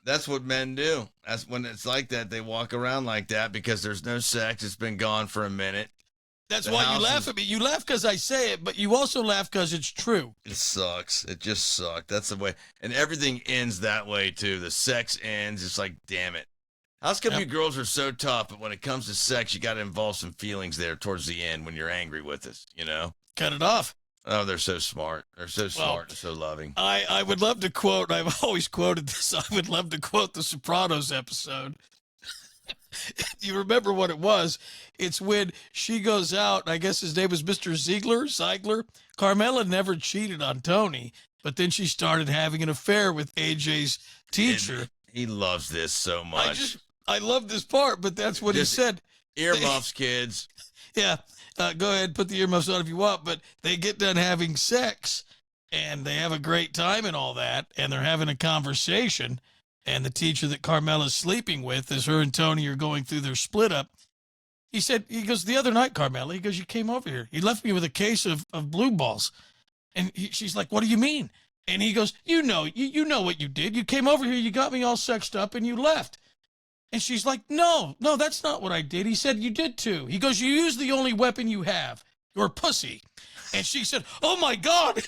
B: That's what men do. That's when it's like that. They walk around like that because there's no sex. It's been gone for a minute.
A: That's why you laugh at me. You laugh because I say it, but you also laugh because it's true.
B: It sucks. It just sucked. That's the way. And everything ends that way, too. The sex ends. It's like, damn it. How's come you girls are so tough, but when it comes to sex, you got to involve some feelings there towards the end when you're angry with us,
A: Cut it off.
B: Oh, they're so smart. They're so smart and so loving.
A: I would love to quote, I've always quoted this, I would love to quote the Sopranos episode. You remember what it was? It's when she goes out, I guess his name was Mr. Ziegler. Carmela never cheated on Tony, but then she started having an affair with AJ's teacher.
B: And he loves this so much.
A: I love this part, but that's what he said.
B: Earmuffs, kids.
A: Yeah, go ahead, put the earmuffs on if you want, but they get done having sex, and they have a great time and all that, and they're having a conversation, and the teacher that Carmela's sleeping with, as her and Tony are going through their split up, he goes, the other night, Carmela, he goes, you came over here. You left me with a case of blue balls. And she's like, what do you mean? And he goes, you know what you did. You came over here, you got me all sexed up, and you left. And she's like, no, that's not what I did. He said, you did too. He goes, you used the only weapon you have, your pussy. And she said, oh my God,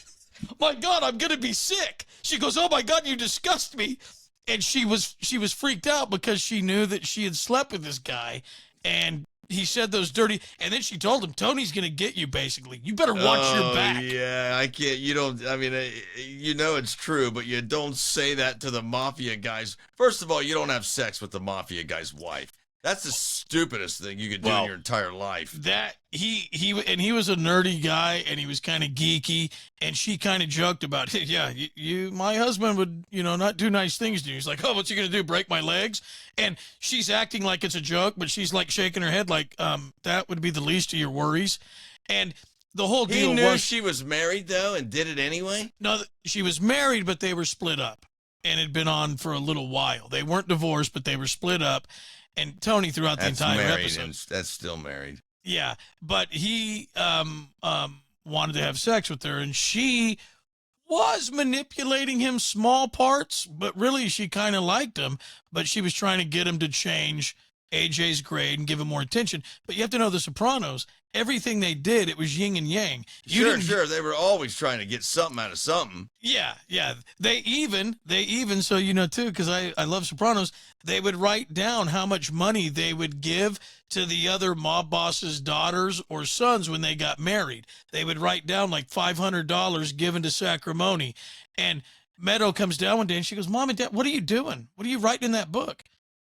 A: I'm going to be sick. She goes, oh my God, you disgust me. And she was freaked out because she knew that she had slept with this guy, and he said those dirty, and then she told him, Tony's going to get you, basically. You better watch your back.
B: Yeah, I can't, it's true, but you don't say that to the mafia guys. First of all, you don't have sex with the mafia guy's wife. That's the stupidest thing you could do in your entire life.
A: That he was a nerdy guy, and he was kind of geeky, and she kind of joked about it. Yeah, my husband would, not do nice things to you. He's like, oh, what's he gonna do? Break my legs? And she's acting like it's a joke, but she's like shaking her head, like, that would be the least of your worries. And the whole deal
B: He knew she was married though, and did it anyway.
A: No, she was married, but they were split up, and had been on for a little while. They weren't divorced, but they were split up. And Tony, throughout the entire episode,
B: that's still married.
A: Yeah, but he wanted to have sex with her, and she was manipulating him small parts, but really she kind of liked him. But she was trying to get him to change AJ's grade and give him more attention. But you have to know, the Sopranos, everything they did, it was yin and yang.
B: Sure. They were always trying to get something out of something.
A: Yeah. They even, so too, because I love Sopranos, they would write down how much money they would give to the other mob boss's daughters or sons when they got married. They would write down like $500 given to Sacrimony. And Meadow comes down one day and she goes, Mom and Dad, what are you doing? What are you writing in that book?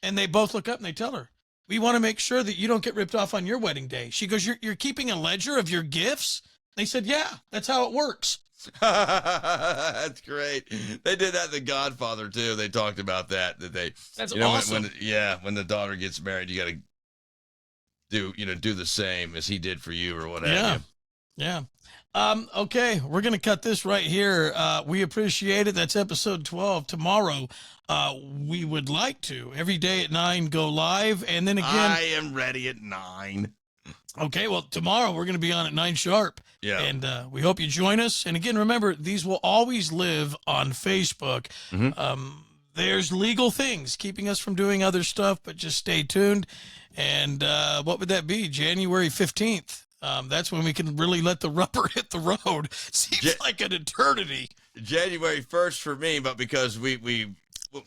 A: And they both look up and they tell her, we want to make sure that you don't get ripped off on your wedding day. She goes, you're keeping a ledger of your gifts? They said, yeah, that's how it works.
B: That's great. They did that in The Godfather too. They talked about that
A: that's awesome.
B: When the daughter gets married, you got to do the same as he did for you or whatever.
A: Yeah. Okay, we're going to cut this right here. We appreciate it. That's episode 12. Tomorrow, we would like to, every day at 9, go live. And then again,
B: I am ready at 9.
A: Okay, well, tomorrow we're going to be on at 9 sharp.
B: Yeah.
A: And we hope you join us. And again, remember, these will always live on Facebook.
B: Mm-hmm.
A: There's legal things keeping us from doing other stuff, but just stay tuned. And what would that be? January 15th. That's when we can really let the rubber hit the road. Seems like an eternity.
B: January 1st for me, but because we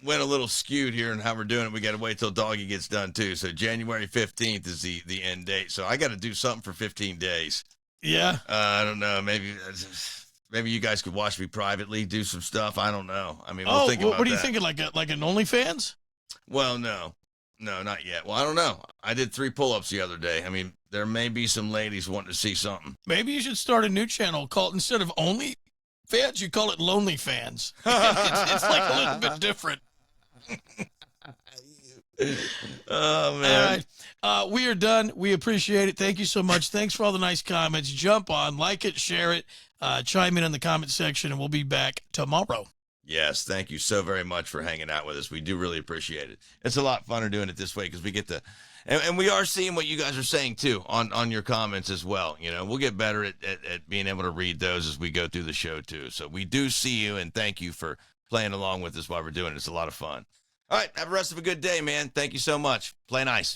B: went a little skewed here in how we're doing it, we got to wait till Doggy gets done too. So January 15th is the end date. So I got to do something for 15 days.
A: Yeah.
B: I don't know. Maybe you guys could watch me privately, do some stuff. I don't know. I mean, we'll think about that.
A: What are you thinking? Like an OnlyFans?
B: Well, no, not yet. Well, I don't know. I did 3 pull-ups the other day. I mean, there may be some ladies wanting to see something.
A: Maybe you should start a new channel called, instead of OnlyFans, you call it Lonely Fans. It's like a little bit different.
B: Oh, man.
A: All right. We are done. We appreciate it. Thank you so much. Thanks for all the nice comments. Jump on, like it, share it, chime in the comment section, and we'll be back tomorrow.
B: Yes, thank you so very much for hanging out with us. We do really appreciate it. It's a lot funner doing it this way because we get to, and we are seeing what you guys are saying too on your comments as well. We'll get better at being able to read those as we go through the show too. So we do see you, and thank you for playing along with us while we're doing it. It's a lot of fun. All right, have the rest of a good day, man. Thank you so much. Play nice.